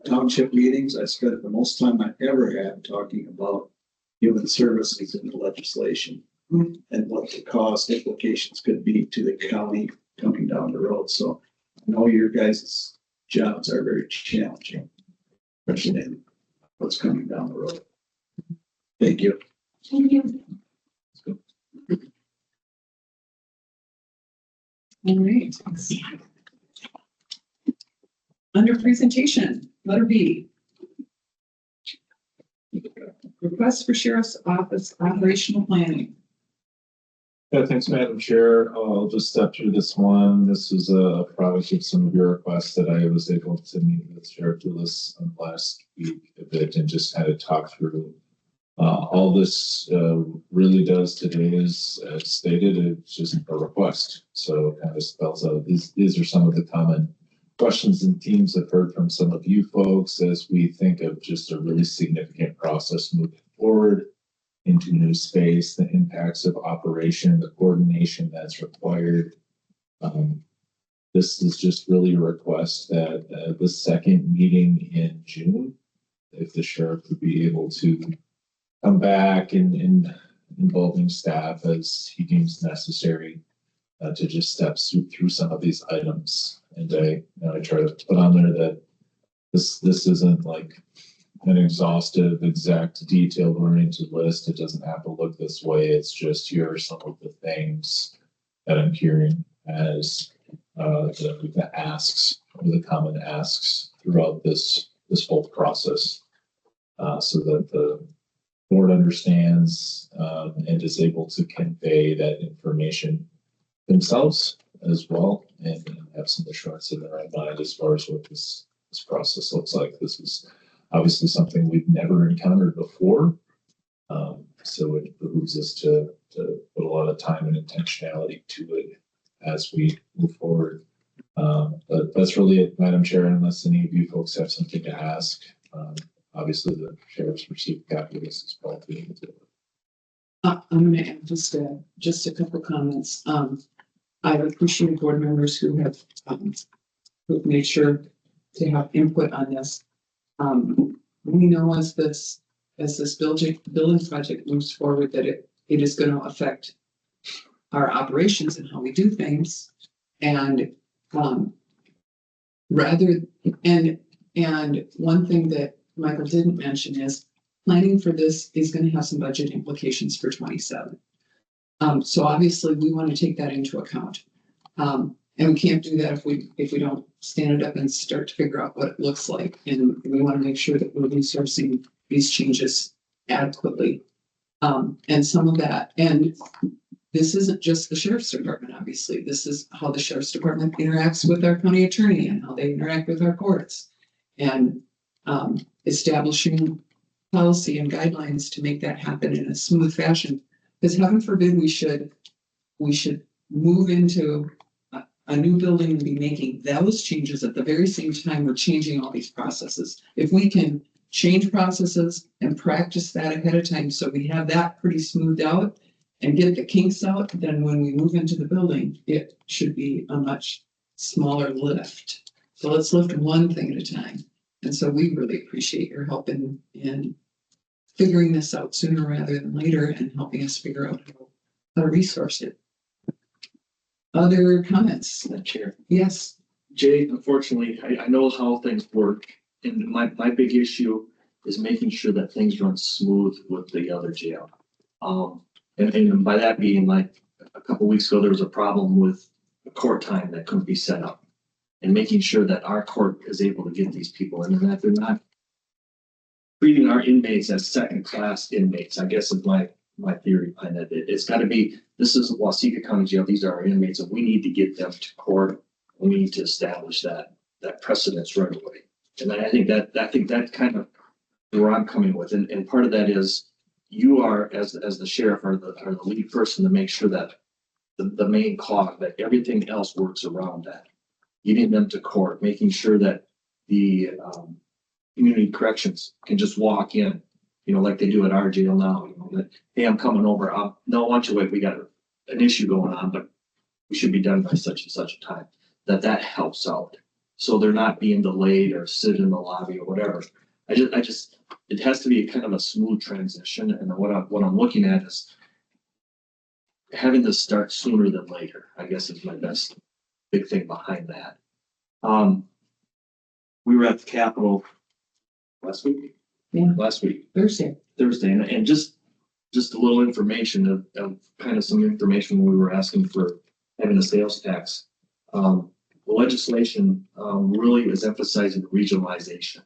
township meetings. I spent the most time I ever had talking about human services in the legislation and what the cost implications could be to the county coming down the road. So I know your guys' jobs are very challenging, especially in what's coming down the road. Thank you. Thank you. All right. Under presentation, letter B. Request for Sheriff's Office operational planning. Yeah, thanks, Madam Chair. I'll just step through this one. This is a product of some of your requests that I was able to meet with Sheriff Lewis last week a bit and just kind of talk through. All this really does today is, as stated, it's just a request. So it kind of spells out, these are some of the common questions and themes I've heard from some of you folks as we think of just a really significant process moving forward into new space, the impacts of operation, the coordination that's required. This is just really a request that the second meeting in June, if the sheriff would be able to come back and involving staff as he deems necessary to just step through some of these items. And I try to put on there that this isn't like an exhaustive, exact, detailed oriented list. It doesn't have to look this way. It's just here are some of the things that I'm hearing as the asks or the common asks throughout this whole process, so that the board understands and is able to convey that information themselves as well, and have some assurance in their own mind as far as what this process looks like. This is obviously something we've never encountered before, so it behooves us to put a lot of time and intentionality to it as we move forward. But that's really it, Madam Chair, unless any of you folks have something to ask. Obviously, the sheriff's received a copy of this as well. I'm gonna add just a couple comments. I appreciate board members who've made sure to have input on this. We know as this building project moves forward that it is going to affect our operations and how we do things. And and one thing that Michael didn't mention is planning for this is going to have some budget implications for 27. So obviously we want to take that into account. And we can't do that if we don't stand it up and start to figure out what it looks like. And we want to make sure that we're resourcing these changes adequately. And some of that, and this isn't just the sheriff's department, obviously. This is how the sheriff's department interacts with our county attorney and how they interact with our courts. And establishing policy and guidelines to make that happen in a smooth fashion. Because heaven forbid we should move into a new building and be making those changes at the very same time we're changing all these processes. If we can change processes and practice that ahead of time so we have that pretty smoothed out and get the kinks out, then when we move into the building, it should be a much smaller lift. So let's lift one thing at a time. And so we really appreciate your help in figuring this out sooner rather than later and helping us figure out how to resource it. Other comments? Chair. Yes. Jay, unfortunately, I know how things work, and my big issue is making sure that things run smooth with the other jail. And by that being like, a couple weeks ago, there was a problem with a court time that couldn't be set up. And making sure that our court is able to get these people in and that they're not treating our inmates as second-class inmates, I guess is my theory behind that. It's gotta be, this is Waseca County Jail, these are our inmates, and we need to get them to court. We need to establish that precedence right away. And I think that kind of where I'm coming with, and part of that is you are, as the sheriff, are the lead person to make sure that the main cog, that everything else works around that. Getting them to court, making sure that the community corrections can just walk in, like they do at our jail now, that, hey, I'm coming over. No, why don't you wait? We got an issue going on, but we should be done by such and such a time. That helps out. So they're not being delayed or sit in the lobby or whatever. I just, it has to be kind of a smooth transition. And what I'm looking at is having this start sooner than later, I guess is my best big thing behind that. We were at the Capitol last week. Yeah. Last week, Thursday. and just a little information of kind of some information when we were asking for having a sales tax. The legislation really is emphasizing regionalization.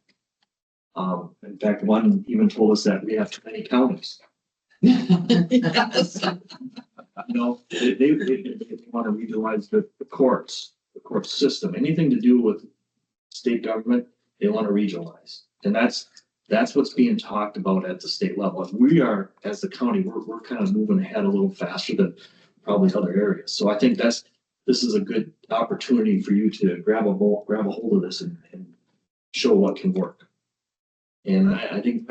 In fact, one even told us that we have too many counties. Yes. They want to regionalize the courts, the court system, anything to do with state government, they want to regionalize. And that's what's being talked about at the state level. And we are, as the county, we're kind of moving ahead a little faster than probably other areas. So I think this is a good opportunity for you to grab a hold of this and show what can work. And I think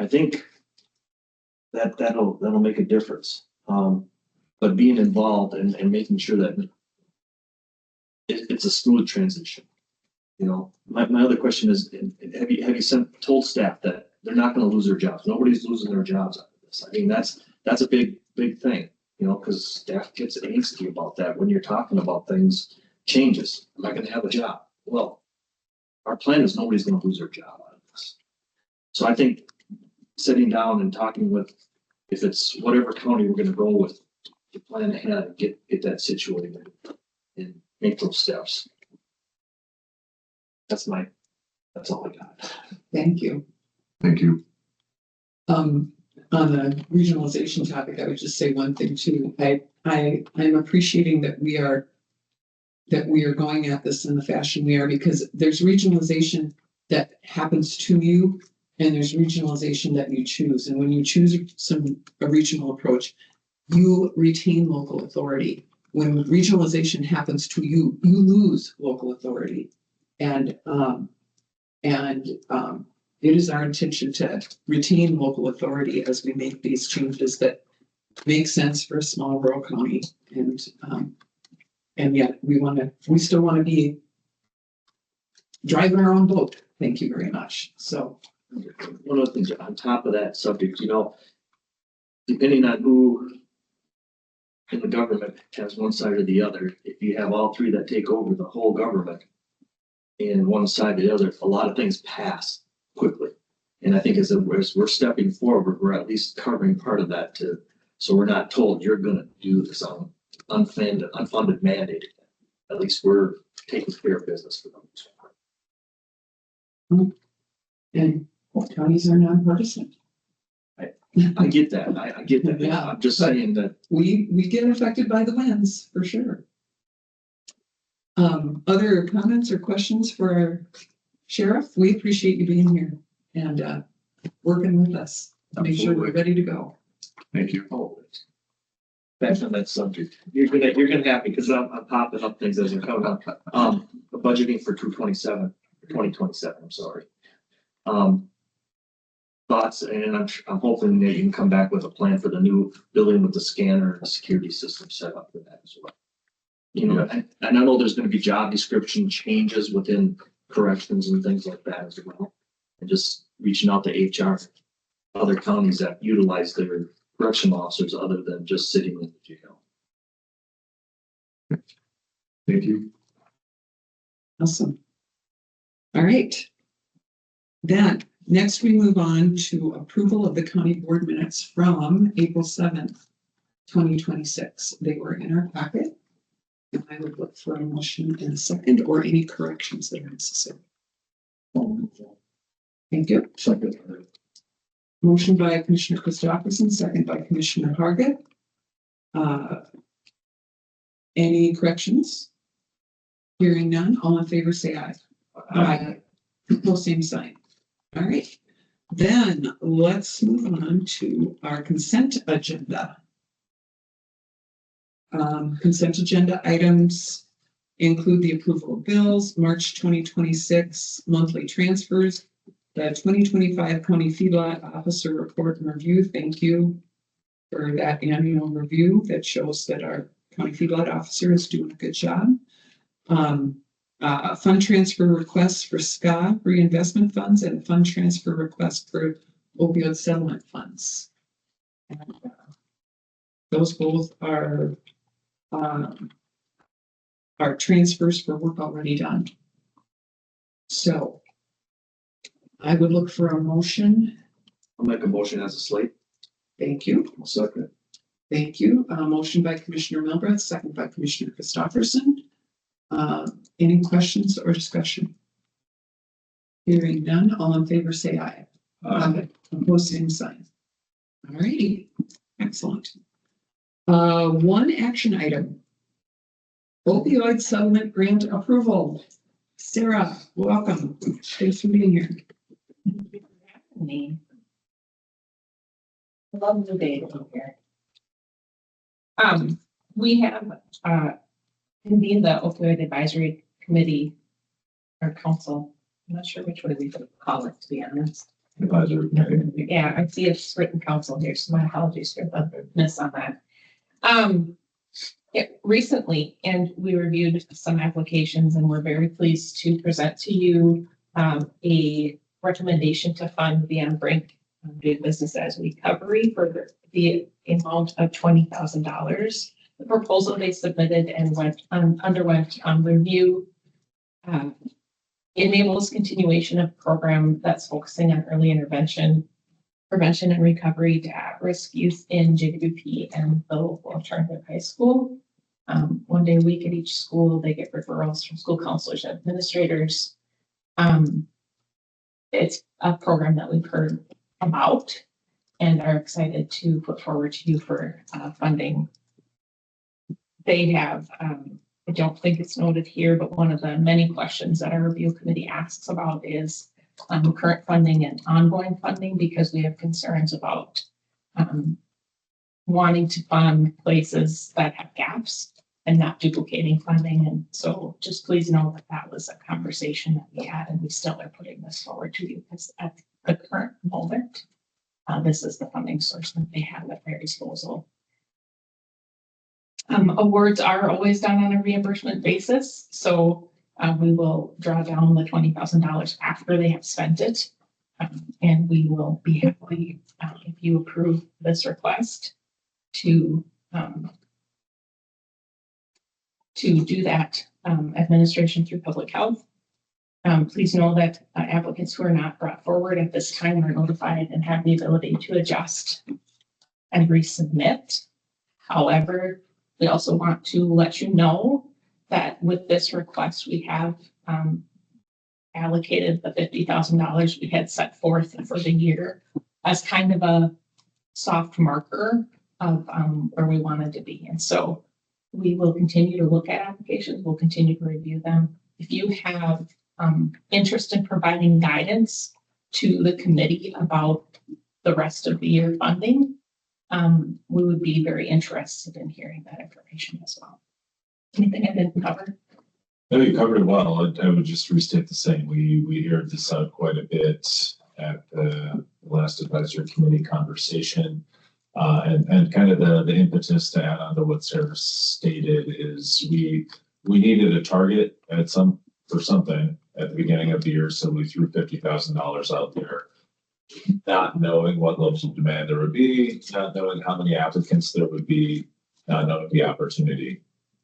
that'll make a difference. But being involved and making sure that it's a smooth transition. My other question is, have you told staff that they're not going to lose their jobs? Nobody's losing their jobs out of this. I mean, that's a big thing, because staff gets angsty about that when you're talking about things changes. Am I going to have a job? Well, our plan is nobody's going to lose their job out of this. So I think sitting down and talking with, if it's whatever county we're going to go with, to plan ahead and get that situated and make those steps. That's all I got. Thank you. Thank you. On the regionalization topic, I would just say one thing too. I'm appreciating that we are going at this in the fashion we are, because there's regionalization that happens to you and there's regionalization that you choose. And when you choose a regional approach, you retain local authority. When regionalization happens to you, you lose local authority. And it is our intention to retain local authority as we make these changes that make sense for a small rural county. And yet we still want to be driving our own boat. Thank you very much. So one of the things on top of that subject, depending on who in the government has one side or the other, if you have all three that take over the whole government and one side or the other, a lot of things pass quickly. And I think as we're stepping forward, we're at least covering part of that too. So we're not told you're going to do this on unfunded mandate. At least we're taking care of business for them. and counties are nonpartisan. I get that. I get that. Yeah, I'm just but saying that we get affected by the winds for sure. Other comments or questions for our sheriff? We appreciate you being here and working with us to make sure we're ready to go. Thank you. back on that subject. You're gonna have me because I'm popping up things as they're coming up. Budgeting for 2027, I'm sorry. Thoughts, and I'm hoping that you can come back with a plan for the new building with the scanner and the security system set up for that as well. You know, and I know there's gonna be job description changes within corrections and things like that as well. And just reaching out to HR, other counties that utilize their correction officers other than just sitting in the jail. Thank you. Awesome. All right. Then next we move on to approval of the county board minutes from April 7th, 2026. They were in our packet. And I would look for a motion in a second or any corrections that are necessary. Thank you. Second. Motion by Commissioner Christopherson, second by Commissioner Hargit. Any corrections? Hearing none, all in favor say aye. Aye. Opposed, same sign. All right, then let's move on to our consent agenda. Consent agenda items include the approval of bills, March 2026 monthly transfers, the 2025 County Feedlot Officer Report and Review. Thank you for that annual review that shows that our County Feedlot Officer is doing a good job. Fund transfer requests for SCA reinvestment funds and fund transfer requests for opioid settlement funds. And, those both are transfers for work already done. So I would look for a motion. I'll make a motion as a slate. Thank you. Second. Thank you. Motion by Commissioner Milbreath, second by Commissioner Christopherson. Any questions or discussion? Hearing none, all in favor say aye. Opposed, same sign. All righty, excellent. One action item. Opioid settlement grant approval. Sarah, welcome. Thanks for being here. Me. I love the day here. We have, convened the opioid advisory committee or council. I'm not sure which way we should call it, to be honest. Advisory committee. Yeah, I see it's written council here, so my apologies for the miss on that. Recently, and we reviewed some applications and we're very pleased to present to you a recommendation to fund the Brink Doing Business as Recovery for the amount of $20,000. The proposal they submitted and underwent review enables continuation of program that's focusing on early intervention, prevention and recovery to at-risk youth in JWP and the local alternative high school. 1 day a week at each school, they get referrals from school counselors and administrators. It's a program that we've heard about and are excited to put forward to you for funding. They have, I don't think it's noted here, but one of the many questions that our review committee asks about is current funding and ongoing funding, because we have concerns about wanting to fund places that have gaps and not duplicating funding. And so just please know that that was a conversation that we had, and we still are putting this forward to you because at the current moment, this is the funding source that they have at their disposal. Awards are always done on a reimbursement basis. So we will draw down the $20,000 after they have spent it. And we will be happy if you approve this request to do that administration through public health. Please know that applicants who are not brought forward at this time are notified and have the ability to adjust and resubmit. However, we also want to let you know that with this request, we have allocated the $50,000 we had set forth for the year as kind of a soft marker of where we wanted to be. And so we will continue to look at applications. We'll continue to review them. If you have interest in providing guidance to the committee about the rest of the year funding, we would be very interested in hearing that information as well. Anything I didn't cover? No, you covered it well. I would just restate the same. We heard this out quite a bit at the last advisory committee conversation. And kind of the impetus to add on to what Sarah stated is we needed a target for something at the beginning of the year. So we threw $50,000 out there, not knowing what levels of demand there would be, not knowing how many applicants there would be, not knowing the opportunity.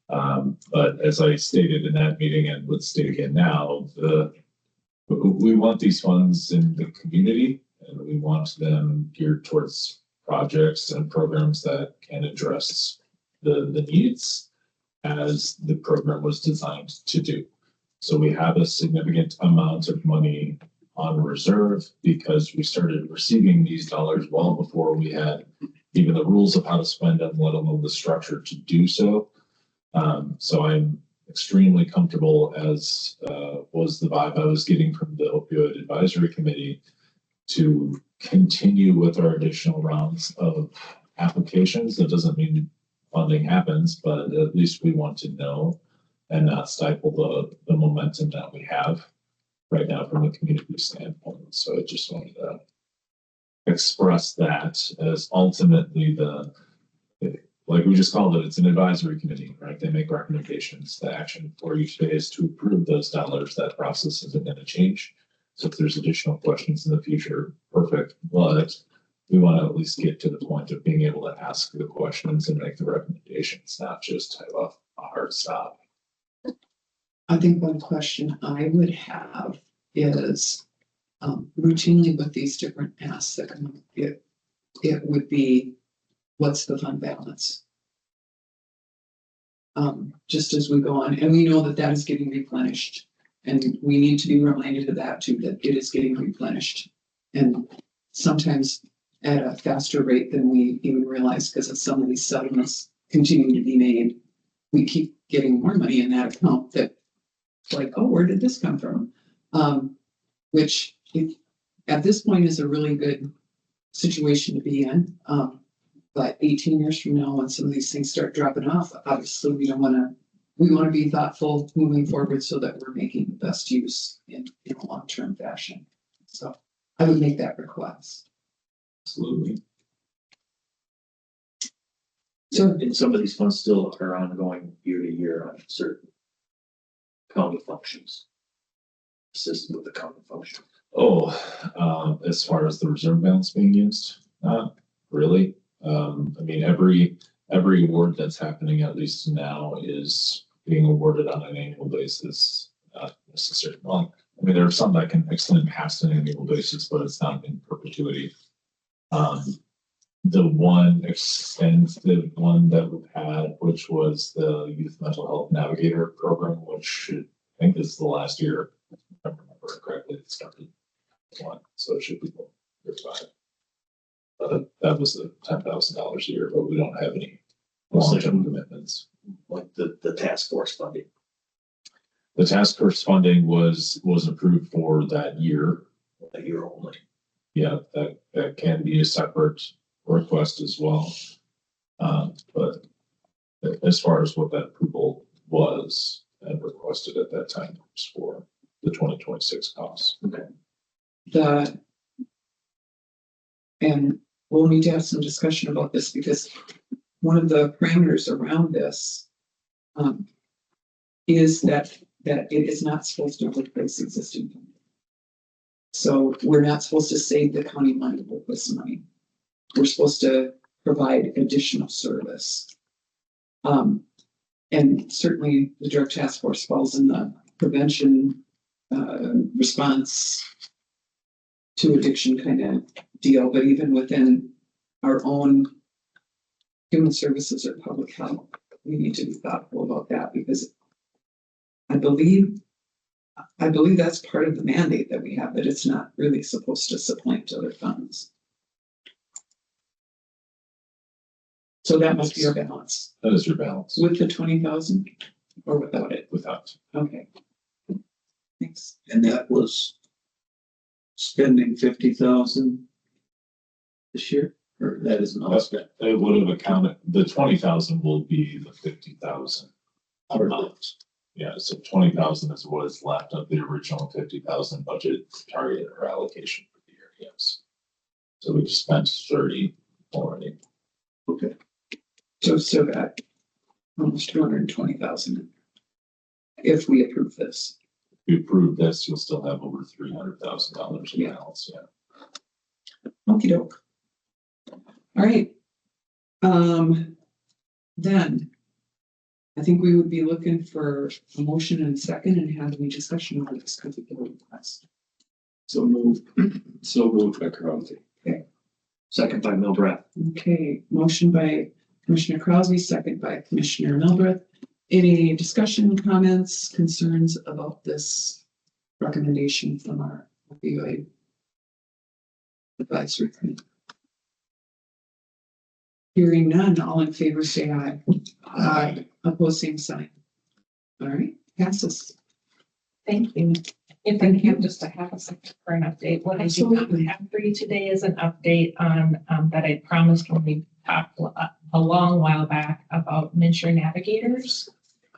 But as I stated in that meeting and would state again now, we want these funds in the community and we want them geared towards projects and programs that can address the needs as the program was designed to do. So we have a significant amount of money on reserve because we started receiving these dollars well before we had even the rules of how to spend them, let alone the structure to do so. So I'm extremely comfortable, as was the vibe I was getting from the opioid advisory committee, to continue with our additional rounds of applications. That doesn't mean funding happens, but at least we want to know and not stifle the momentum that we have right now from a community standpoint. So I just wanted to express that as ultimately like we just called it, it's an advisory committee, right? They make recommendations. The action for each day is to approve those dollars. That process isn't going to change. So if there's additional questions in the future, perfect. But we want to at least get to the point of being able to ask the questions and make the recommendations, not just have a hard stop. I think one question I would have is routinely with these different asks that come up, it would be, what's the fund balance? Just as we go on, and we know that that is getting replenished, and we need to be reminded of that too, that it is getting replenished. And sometimes at a faster rate than we even realize, because of some of these settlements continuing to be made, we keep getting more money in that account that, like, oh, where did this come from? Which at this point is a really good situation to be in. But 18 years from now, when some of these things start dropping off, obviously we want to be thoughtful moving forward so that we're making the best use in a long-term fashion. So I would make that request. Absolutely. So, And some of these funds still are ongoing year to year on certain county functions. Assist with the county function. Oh, as far as the reserve balance being used, not really. I mean, every award that's happening, at least now, is being awarded on an annual basis. Not necessarily. Well, I mean, there are some that can extend past an annual basis, but it's not in perpetuity. The one extensive one that we've had, which was the Youth Mental Health Navigator program, which I think is the last year, if I remember correctly, it started one, so it should be year 5. That was the $10,000 a year, but we don't have any long-term commitments. Like the task force funding. The task force funding was approved for that year. That year only. Yeah, that can be a separate request as well. But as far as what that approval was and requested at that time was for the 2026 costs. Okay. And we'll need to have some discussion about this, because one of the parameters around this is that it is not supposed to replace existing funding. So we're not supposed to save the county money with this money. We're supposed to provide additional service. And certainly the drug task force falls in the prevention response to addiction kind of deal, but even within our own human services or public health, we need to be thoughtful about that, because I believe that's part of the mandate that we have, that it's not really supposed to supplant other funds. So that must be our balance. That is your balance. With the 20,000 or without it? Without. Okay. Thanks. And that was spending 50,000 this year, or that is not spent. It would have accounted, the 20,000 will be the 50,000 amount. Yeah, so 20,000 is what is left of the original 50,000 budget target or allocation for the year, yes. So we've spent 30 already. Okay. So still got almost 220,000 if we approve this. If we approve this, you'll still have over $300,000 in balance, yeah. Okie doke. All right. Then I think we would be looking for a motion and a second and having a discussion on this particular request. So moved by Crosby. Okay. Second by Milbrat. Okay, motion by Commissioner Crosby, second by Commissioner Milbreth. Any discussion, comments, concerns about this recommendation from our opioid advisory committee? Hearing none, all in favor say aye. Aye. Opposed, same sign. All right, passes. Thank you. If I can just to have a second for an update, what I do not Absolutely. have for you today is an update on, that I promised when we talked a long while back about Minshire navigators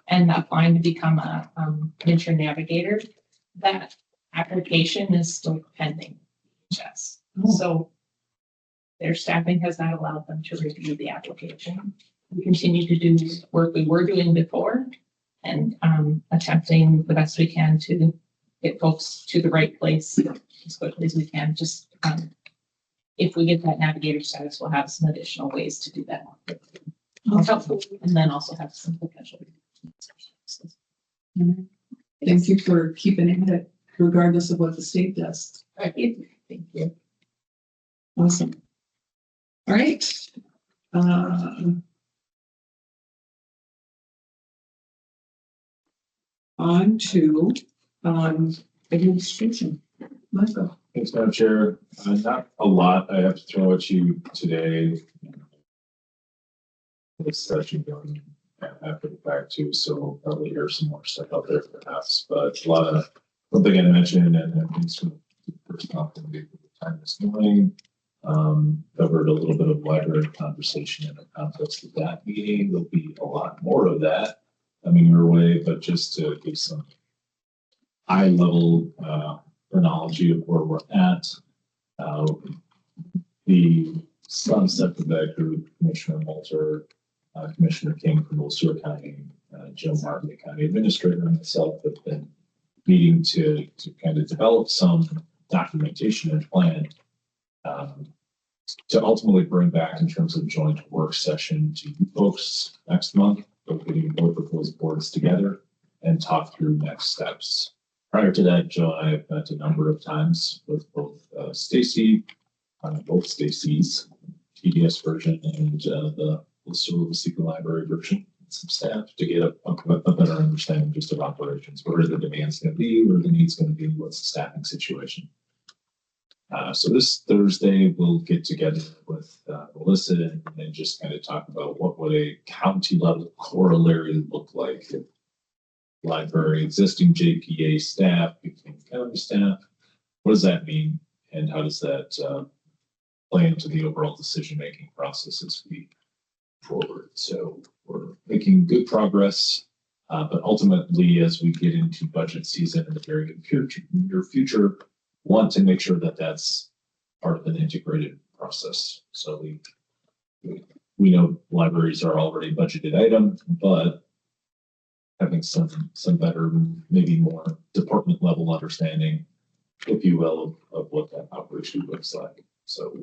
and applying to become a, Minshire navigator. That application is still pending. Yes, so their staffing has not allowed them to review the application. We continue to do work we were doing before and, attempting the best we can to get folks to the right place as quickly as we can. Just, if we get that navigator status, we'll have some additional ways to do that. Helpful, and then also have some potential. Thank you for keeping at it regardless of what the state does. Thank you. Awesome. All right. On to administration. Michael. Thanks, Madam Chair. Not a lot I have to throw at you today. This session going after the fact too, so we'll probably hear some more stuff out there perhaps, but a lot of something I mentioned and things from the first time this morning. Covered a little bit of library conversation in the context of that meeting. There'll be a lot more of that coming your way, but just to give some high level chronology of where we're at. The sunset of that group, Commissioner Walter, Commissioner King from Waseca County, Joe Martin, the county administrator, and myself have been meeting to kind of develop some documentation and plan to ultimately bring back in terms of joint work session to you folks next month. We're getting both of those boards together and talk through next steps. Prior to that, Joe and I have met a number of times with both Stacy, both Stacy's TDS version and the Waseca Library version, some staff to get a better understanding just of operations. Where are the demands going to be? Where are the needs going to be? What's the staffing situation? So this Thursday, we'll get together with Melissa and just kind of talk about what would a county level corollary look like. Library, existing JPA staff, became county staff. What does that mean? And how does that play into the overall decision-making process as we forward? So we're making good progress, but ultimately, as we get into budget season in the very near future, want to make sure that that's part of an integrated process. So we know libraries are already budgeted item, but having some better, maybe more department level understanding, if you will, of what that operation looks like. So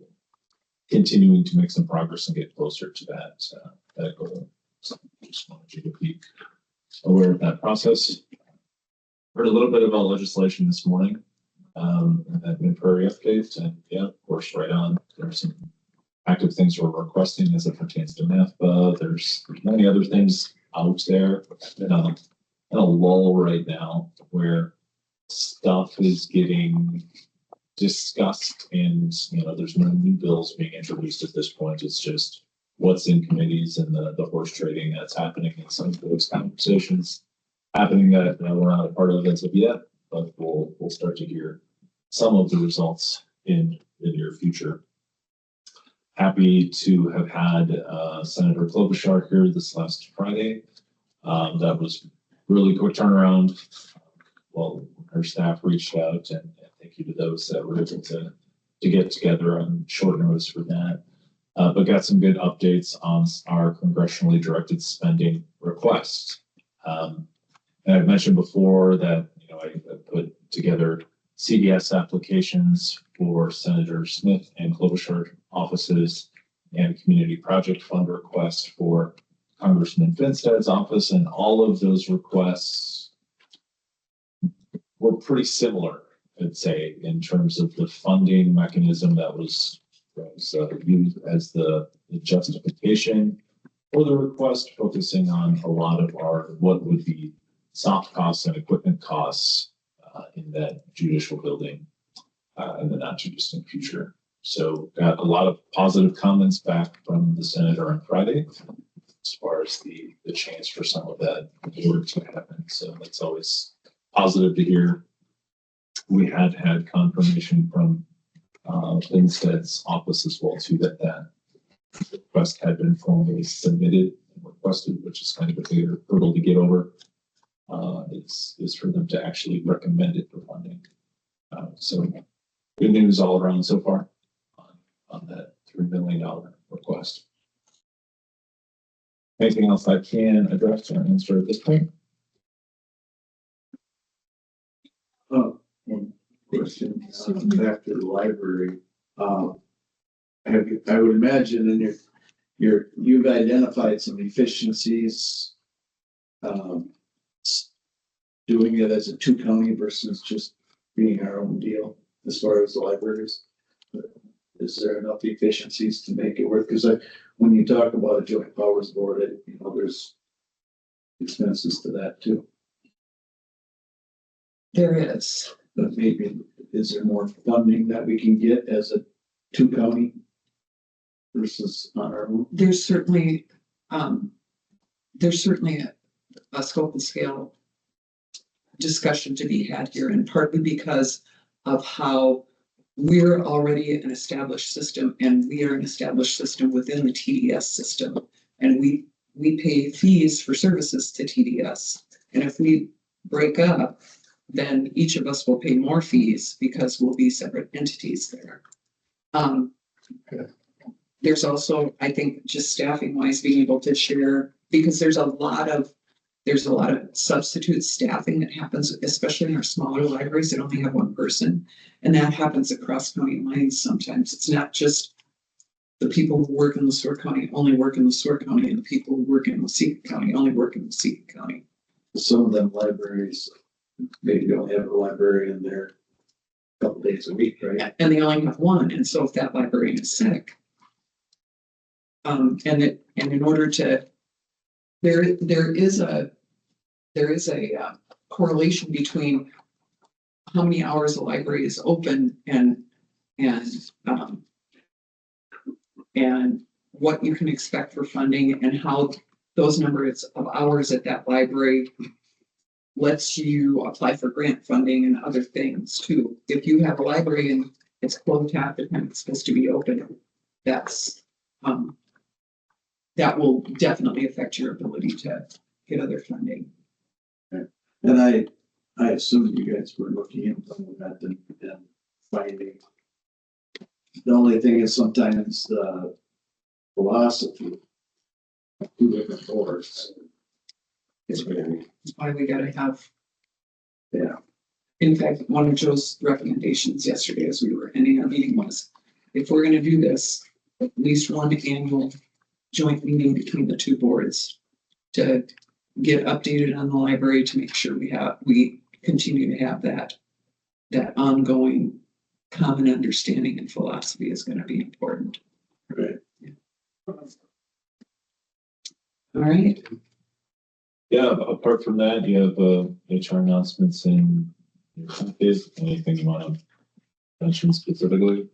continuing to make some progress and get closer to that goal. So just wanted you to be aware of that process. Heard a little bit about legislation this morning. That Mid Prairie update, and yeah, of course, right on. There's some active things we're requesting as it pertains to NAFTA. There's many other things out there. In a lull right now where stuff is getting discussed, and there's no new bills being introduced at this point. It's just what's in committees and the horse trading that's happening in some of those conversations happening that we're not a part of as of yet, but we'll start to hear some of the results in the near future. Happy to have had Senator Klobuchar here this last Friday. That was really quick turnaround. Well, her staff reached out, and thank you to those that were able to get together on short notice for that. But got some good updates on our congressionally directed spending request. And I've mentioned before that I put together CDS applications for Senator Smith and Klobuchar offices and community project fund request for Congressman Finstad's office, and all of those requests were pretty similar, I'd say, in terms of the funding mechanism that was was used as the justification for the request, focusing on a lot of our, what would be soft costs and equipment costs in that judicial building in the not too distant future. So got a lot of positive comments back from the senator on Friday as far as the chance for some of that work to happen. So that's always positive to hear. We had confirmation from Linstead's office as well too, that request had been formally submitted and requested, which is kind of a bigger hurdle to get over. Is for them to actually recommend it for funding. So good news all around so far on that $3 million request. Anything else I can address or answer at this point? One question, back to the library. I would imagine in you've identified some efficiencies. Doing it as a 2-county versus just being our own deal as far as the libraries. Is there enough efficiencies to make it work? Because when you talk about a joint powers board, there's expenses to that too. There is. But maybe, is there more funding that we can get as a 2-county versus on our own? There's certainly a scope and scale discussion to be had here, and partly because of how we're already an established system, and we are an established system within the TDS system, and we pay fees for services to TDS. And if we break up, then each of us will pay more fees because we'll be separate entities there. There's also, I think, just staffing wise, being able to share, because there's a lot of substitute staffing that happens, especially in our smaller libraries that only have one person. And that happens across county lines sometimes. It's not just the people who work in LeSueur County only work in LeSueur County, and the people who work in Waseca County only work in Waseca County. Some of them libraries, maybe don't have a librarian there a couple days a week, right? And they only have one. And so if that librarian is sick, and in order to, there is a correlation between how many hours a library is open and what you can expect for funding, and how those numbers of hours at that library lets you apply for grant funding and other things too. If you have a library and it's closed half the time it's supposed to be open, that will definitely affect your ability to get other funding. And I assume you guys were looking into that and finding. The only thing is sometimes the philosophy of 2 different boards is very, That's why we gotta have. Yeah. In fact, one of Joe's recommendations yesterday as we were ending our meeting was, if we're gonna do this, at least one annual joint meeting between the 2 boards to get updated on the library, to make sure we continue to have that ongoing common understanding and philosophy is going to be important. right. All right. Yeah, apart from that, you have HR announcements in your packet. Anything you want to mention specifically?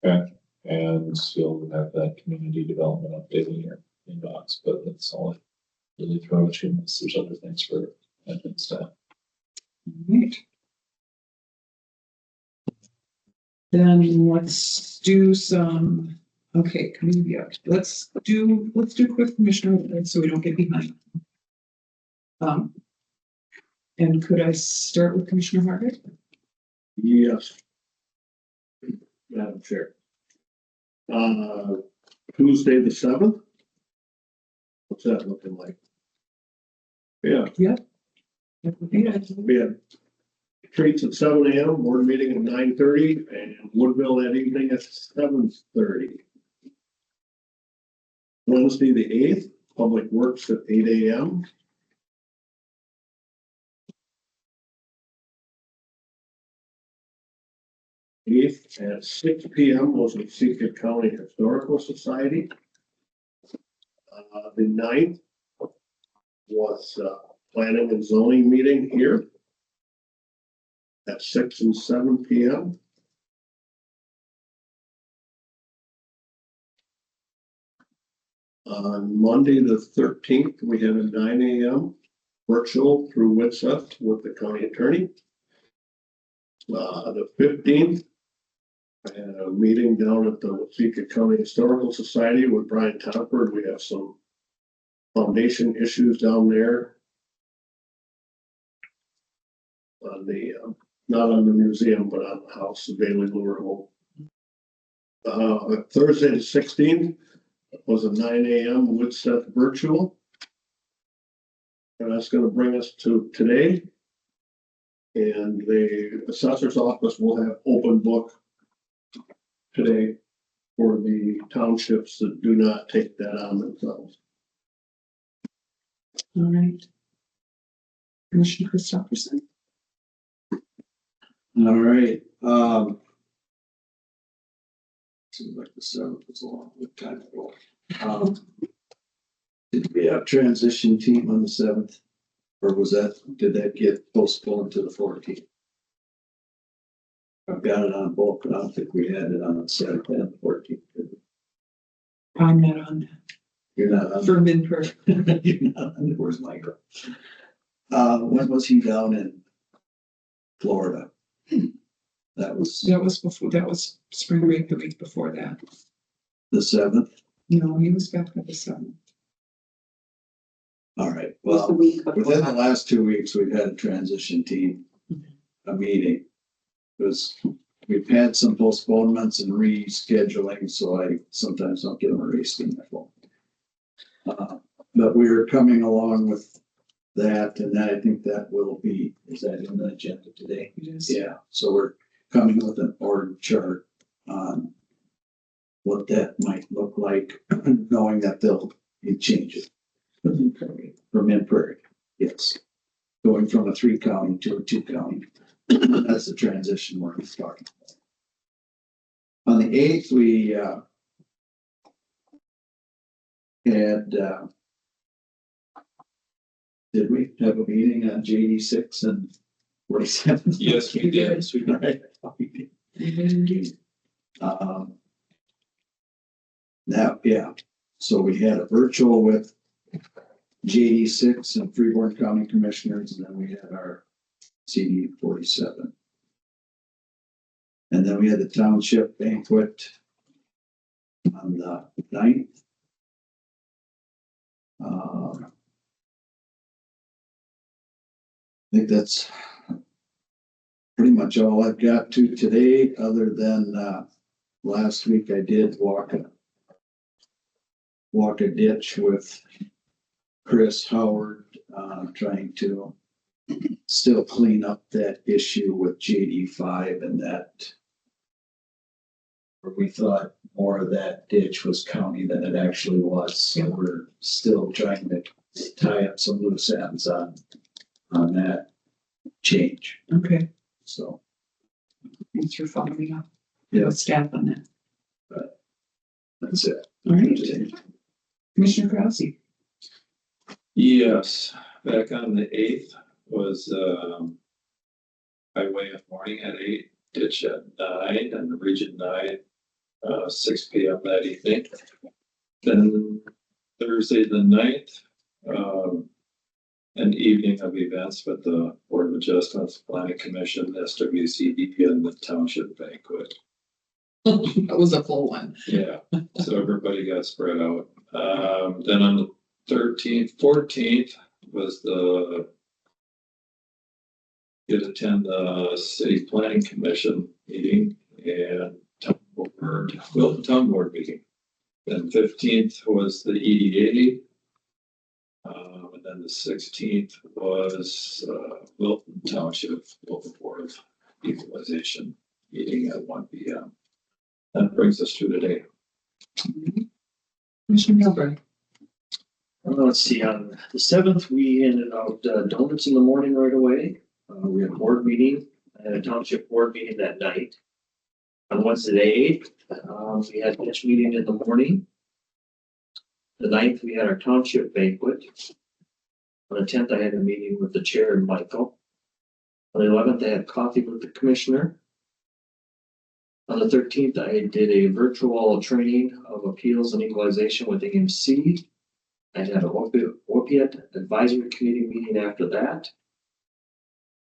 Okay, and you'll have that community development update in your inbox, but that's all I really throw at you unless there's other things for admin staff. Right. Then let's do some, okay, community up. Let's do quick commissioner updates so we don't get behind. And could I start with Commissioner Harvick? Yes. Madam Chair. Tuesday the 7th. What's that looking like? Yeah, we had treats at 7 a.m., board meeting at 9:30, and Woodville that evening at 7:30. Wednesday the 8th, Public Works at 8 a.m. 8th at 6 p.m. was the Waseca County Historical Society. The 9th was planning and zoning meeting here at 6 and 7 p.m. On Monday, the 13th, we had a 9 a.m. virtual through Waseca with the county attorney. The 15th, I had a meeting down at the Waseca County Historical Society with Brian Topper. We have some foundation issues down there. On the, not on the museum, but on the house of Bailey Lure Home. Thursday the 16th was a 9 a.m. Waseca virtual. And that's gonna bring us to today. And the assessor's office will have open book today for the townships that do not take that on themselves. All right. Commissioner Christopherson. All right, seems like the 7th was a long time ago. Did we have transition team on the 7th? Or did that get postponed to the 14th? I've got it on both, but I don't think we had it on the 7th and the 14th. I'm not on that. You're not on. For Minper. You're not on. Where's Michael? When was he down in Florida? That was That was spring break the week before that. the 7th. No, he was back at the 7th. All right, Was the well, week before within the that. last 2 weeks, we've had a transition team, a meeting. Because we've had some postponements and rescheduling, so I sometimes don't get them erased in my phone. But we're coming along with that, and I think that will be, is that in the agenda today? It is. Yeah, so we're coming with an org chart on what that might look like, knowing that there'll be changes. From in Prairie, yes. Going from a 3-county to a 2-county. That's the transition we're talking about. On the 8th, we had did we have a meeting on JD 6 and 47? Yes, we did. Yes, we did. We did. Now, yeah, so we had a virtual with JD 6 and Freeborn County Commissioners, and then we had our CD 47. And then we had the township banquet on the 9th. I think that's pretty much all I've got to today, other than last week I did walk a ditch with Chris Howard, trying to still clean up that issue with JD5 and that. Where we thought more of that ditch was county than it actually was, so we're still trying to tie up some loose ends on that change, Okay, so. thanks for following up. Yeah. With staff on that. That's it. All right. Commissioner Krause. Yes, back on the 8th was highway of morning at 8, ditch at 9, and the region 9, 6 p.m. that evening. Then Thursday the 9th, an evening of events with the Board of Adjustments, Planning Commission, SWCD, and the Township Banquet. That was a full one. Yeah, so everybody got spread out. Then on the 13th, 14th was did attend the City Planning Commission meeting and Wilton Town Board meeting. Then 15th was the EDA. And then the 16th was Wilton Township Local Board of Equalization meeting at 1 p.m. That brings us to today. Commissioner Milburn. Let's see, on the 7th, we handed out donuts in the morning right away. We had a board meeting, and a township board meeting that night. On Wednesday, the eighth, we had pitch meeting in the morning. The 9th, we had our township banquet. On the 10th, I had a meeting with the chair and Michael. On the 11th, I had coffee with the commissioner. On the 13th, I did a virtual training of appeals and equalization with AMC. I had an opiate advisory committee meeting after that.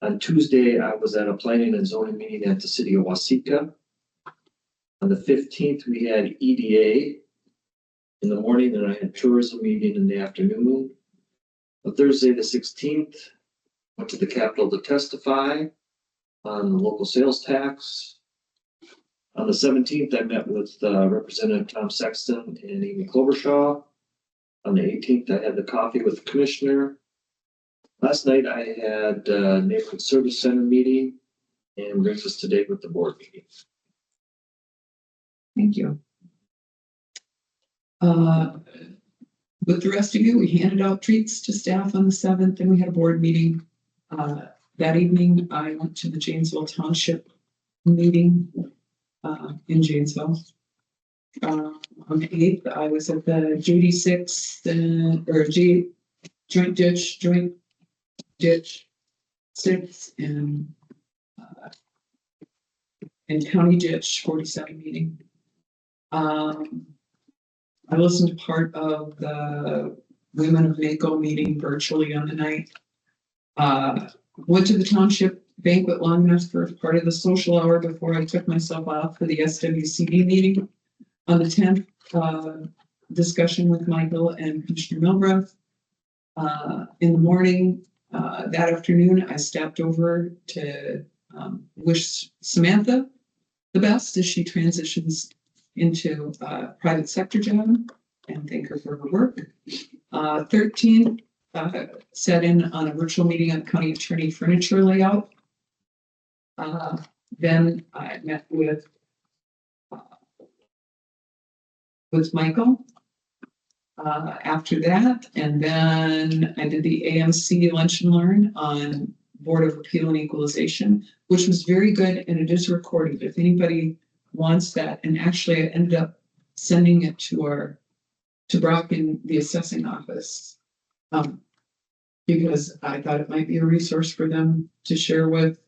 On Tuesday, I was at a planning and zoning meeting at the city of Waseca. On the 15th, we had EDA in the morning, and I had tourism meeting in the afternoon. On Thursday, the 16th, went to the Capitol to testify on the local sales tax. On the 17th, I met with Representative Tom Sexton and Amy Klobershaw. On the 18th, I had the coffee with the commissioner. Last night, I had a neighborhood service center meeting, and brings us today with the board meeting. Thank you. With the rest of you, we handed out treats to staff on the 7th, and we had a board meeting. That evening, I went to the Janesville Township meeting in Janesville. On the 8th, I was at the JD6 joint ditch 6 and county ditch 47 meeting. I listened to part of the Women of NACO meeting virtually on the night. Went to the township banquet long enough for part of the social hour before I took myself off for the SWCD meeting. On the 10th, discussion with Michael and Commissioner Milbreath. In the morning, that afternoon, I stepped over to wish Samantha the best as she transitions into private sector job and thank her for her work. 13th, sat in on a virtual meeting on county attorney furniture layout. Then I met with Michael after that, and then I did the AMC Lunch and Learn on Board of Appeal and Equalization, which was very good, and it is recorded if anybody wants that. And actually I ended up sending it to Brock in the assessing office because I thought it might be a resource for them to share with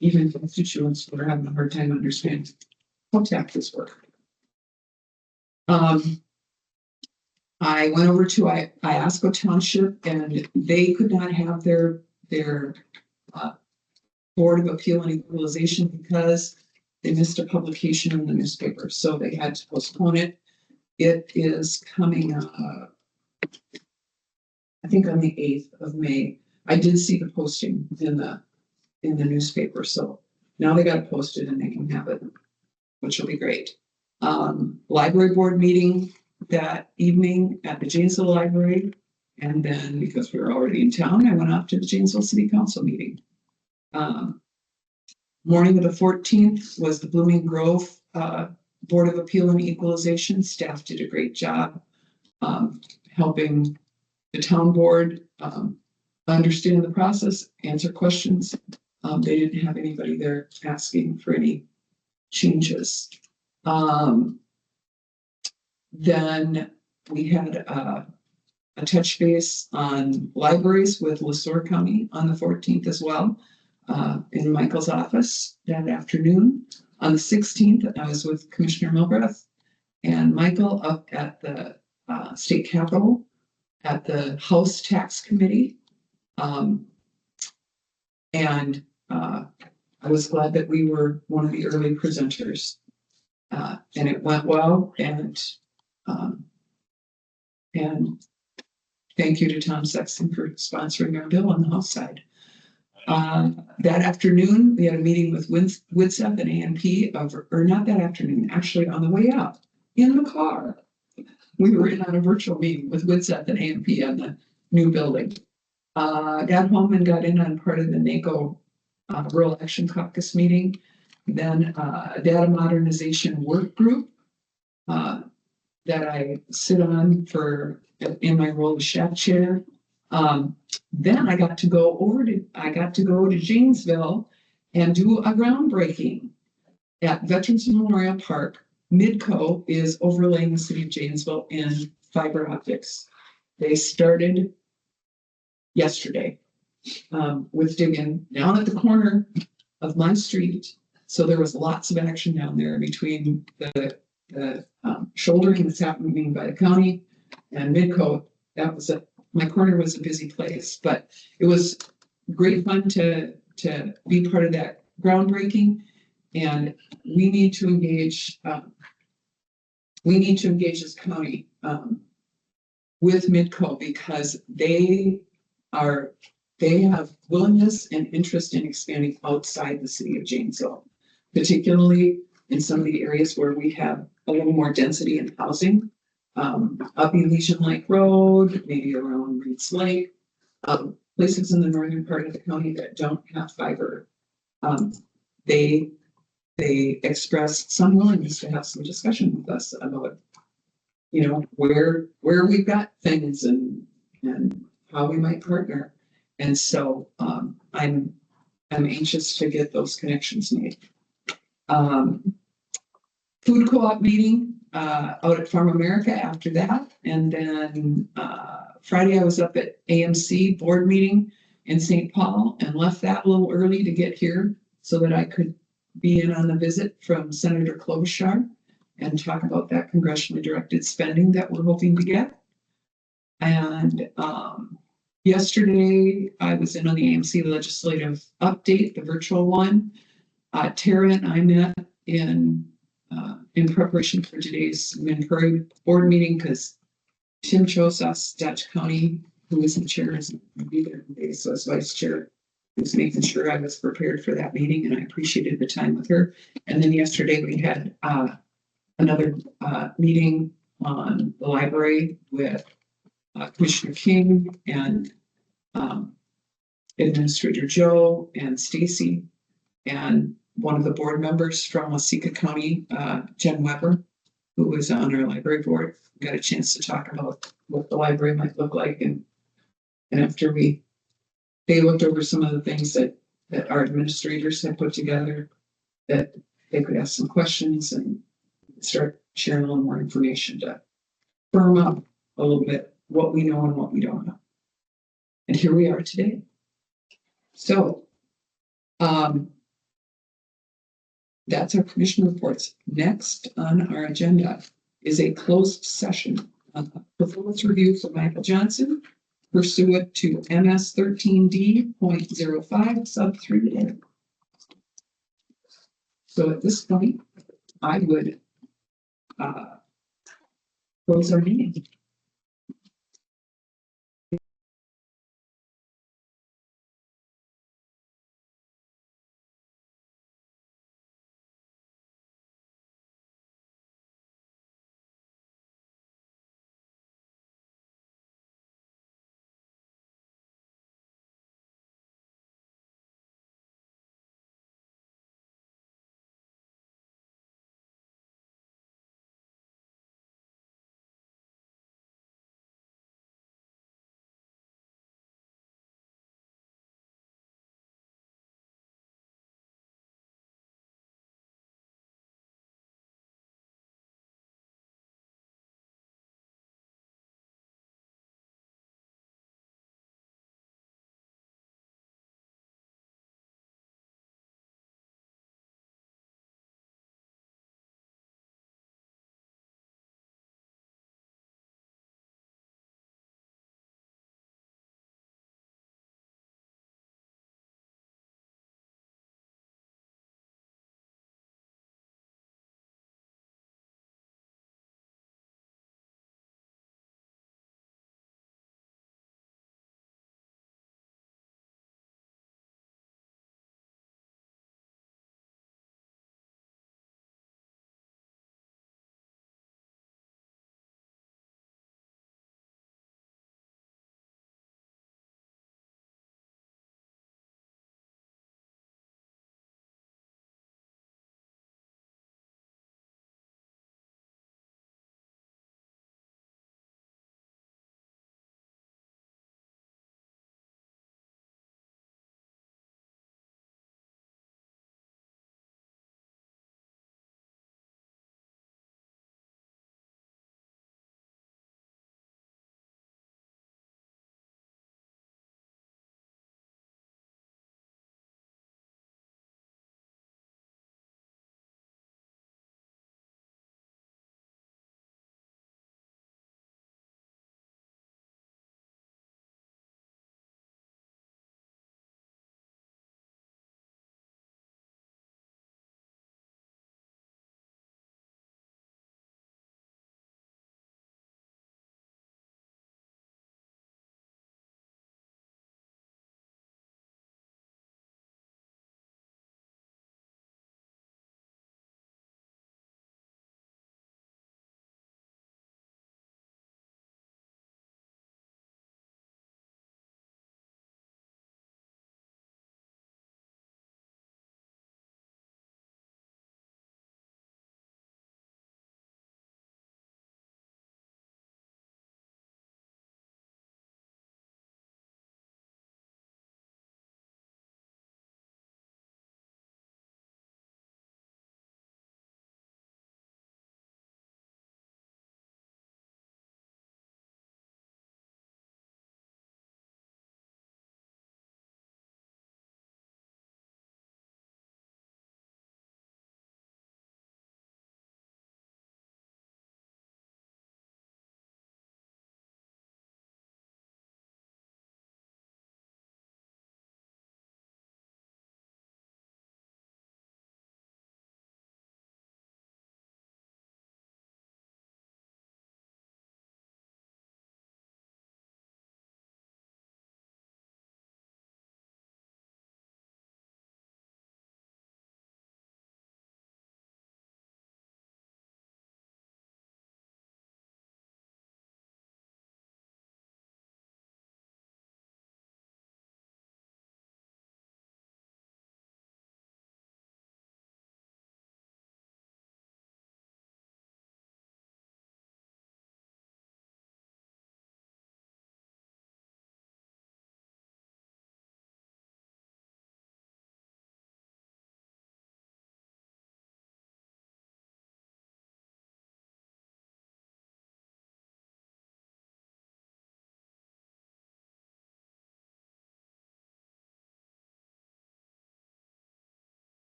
even constituents who are having a hard time understanding how taxes work. I went over to Iosco Township, and they could not have their Board of Appeal and Equalization because they missed a publication in the newspaper, so they had to postpone it. It is coming, I think on the 8th of May. I did see the posting in the newspaper, so now they got it posted and they can have it, which will be great. Library board meeting that evening at the Janesville Library, and then because we were already in town, I went off to the Janesville City Council meeting. Morning of the 14th was the Blooming Grove Board of Appeal and Equalization. Staff did a great job helping the town board understand the process, answer questions. They didn't have anybody there asking for any changes. Then we had a touch base on libraries with LeSueur County on the 14th as well, in Michael's office that afternoon. On the 16th, I was with Commissioner Milbreath and Michael up at the state capitol at the House Tax Committee. And I was glad that we were one of the early presenters. And it went well, and thank you to Tom Sexton for sponsoring our bill on the House side. That afternoon, we had a meeting with Waseca and ANP or not that afternoon, actually on the way up in the car. We were in on a virtual meeting with Waseca and ANP on the new building. Got home and got in on part of the NACO Rural Action Caucus meeting. Then a data modernization work group that I sit on in my role as SHAP chair. Then I got to go to Janesville and do a groundbreaking at Veterans Memorial Park, Midco is overlaying the city of Janesville in fiber optics. They started yesterday with digging down at the corner of my street. So there was lots of action down there between the shouldering that's happening by the county and Midco. That was my corner was a busy place, but it was great fun to be part of that groundbreaking. And we need to engage this county with Midco because they have willingness and interest in expanding outside the city of Janesville, particularly in some of the areas where we have a little more density in housing. Up Elysian Lake Road, maybe around Reed's Lake, places in the northern part of the county that don't have fiber. They expressed some willingness to have some discussion with us about, where we've got things and how we might partner. And so I'm anxious to get those connections made. Food co-op meeting out at Farm America after that. And then Friday I was up at AMC board meeting in St. Paul and left that a little early to get here so that I could be in on the visit from Senator Klobuchar and talk about that congressionally directed spending that we're hoping to get. And yesterday I was in on the AMC legislative update, the virtual one. Tara and I met in preparation for today's Prairie board meeting because Tim chose us, Dutch County, who is the chair, isn't going to be there today, so as vice chair, was making sure I was prepared for that meeting, and I appreciated the time with her. And then yesterday we had another meeting on the library with Commissioner King and Administrator Joe and Stacy and one of the board members from Waseca County, Jen Weber, who was on our library board. We got a chance to talk about what the library might look like, and after they looked over some of the things that our administrators had put together, that they could ask some questions and start sharing a little more information to firm up a little bit what we know and what we don't know. And here we are today. So that's our commission reports. Next on our agenda is a closed session. Performance review for Michael Johnson pursuant to MS 13D.05 sub 3A. So at this point, I would close our meeting.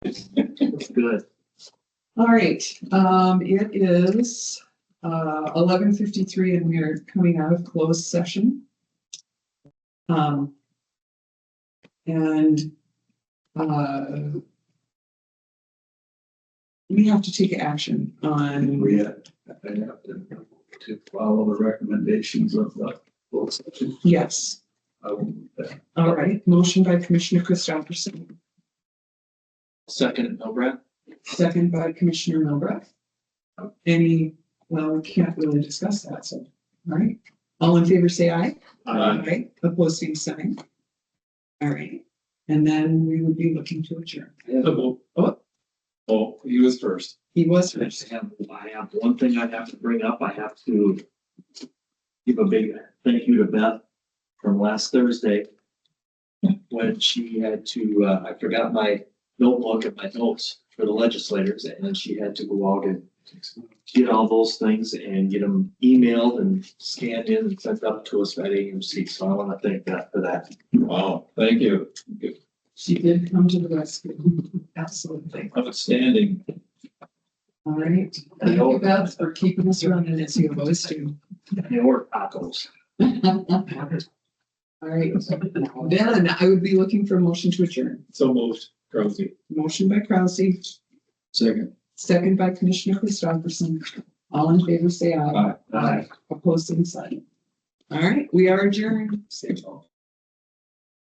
It's good. All right, it is 11:53 and we are coming out of closed session. And we have to take action on. We have to follow the recommendations of the closed session. Yes, I will move that. all right, motion by Commissioner Christopherson, Second, no, Brad? second by Commissioner Milbreath. Any, well, we can't really discuss that, so, all right. All in favor, say aye. Aye. Opposed, same sign. All right, and then we would be looking to adjourn. Oh, he was first. He was I first. have one thing I have to bring up. I have to give a big thank you to Beth from last Thursday. When she had to, I forgot my notebook and my notes for the legislators, and then she had to go out and get all those things and get them emailed and scanned in and sent up to us at AMC. So I want to thank Beth for that. Wow, thank you. She did come to the rescue. Absolutely. Outstanding. All right. Thank you, Beth, for keeping us running as you always do. They were tacos. All right. Then I would be looking for a motion to adjourn. So moved, Rosie. Motion by Krause, Second. second by Commissioner Christopherson. All in favor, say aye. Aye. Opposed, same sign. All right, we are adjourned. Stay well.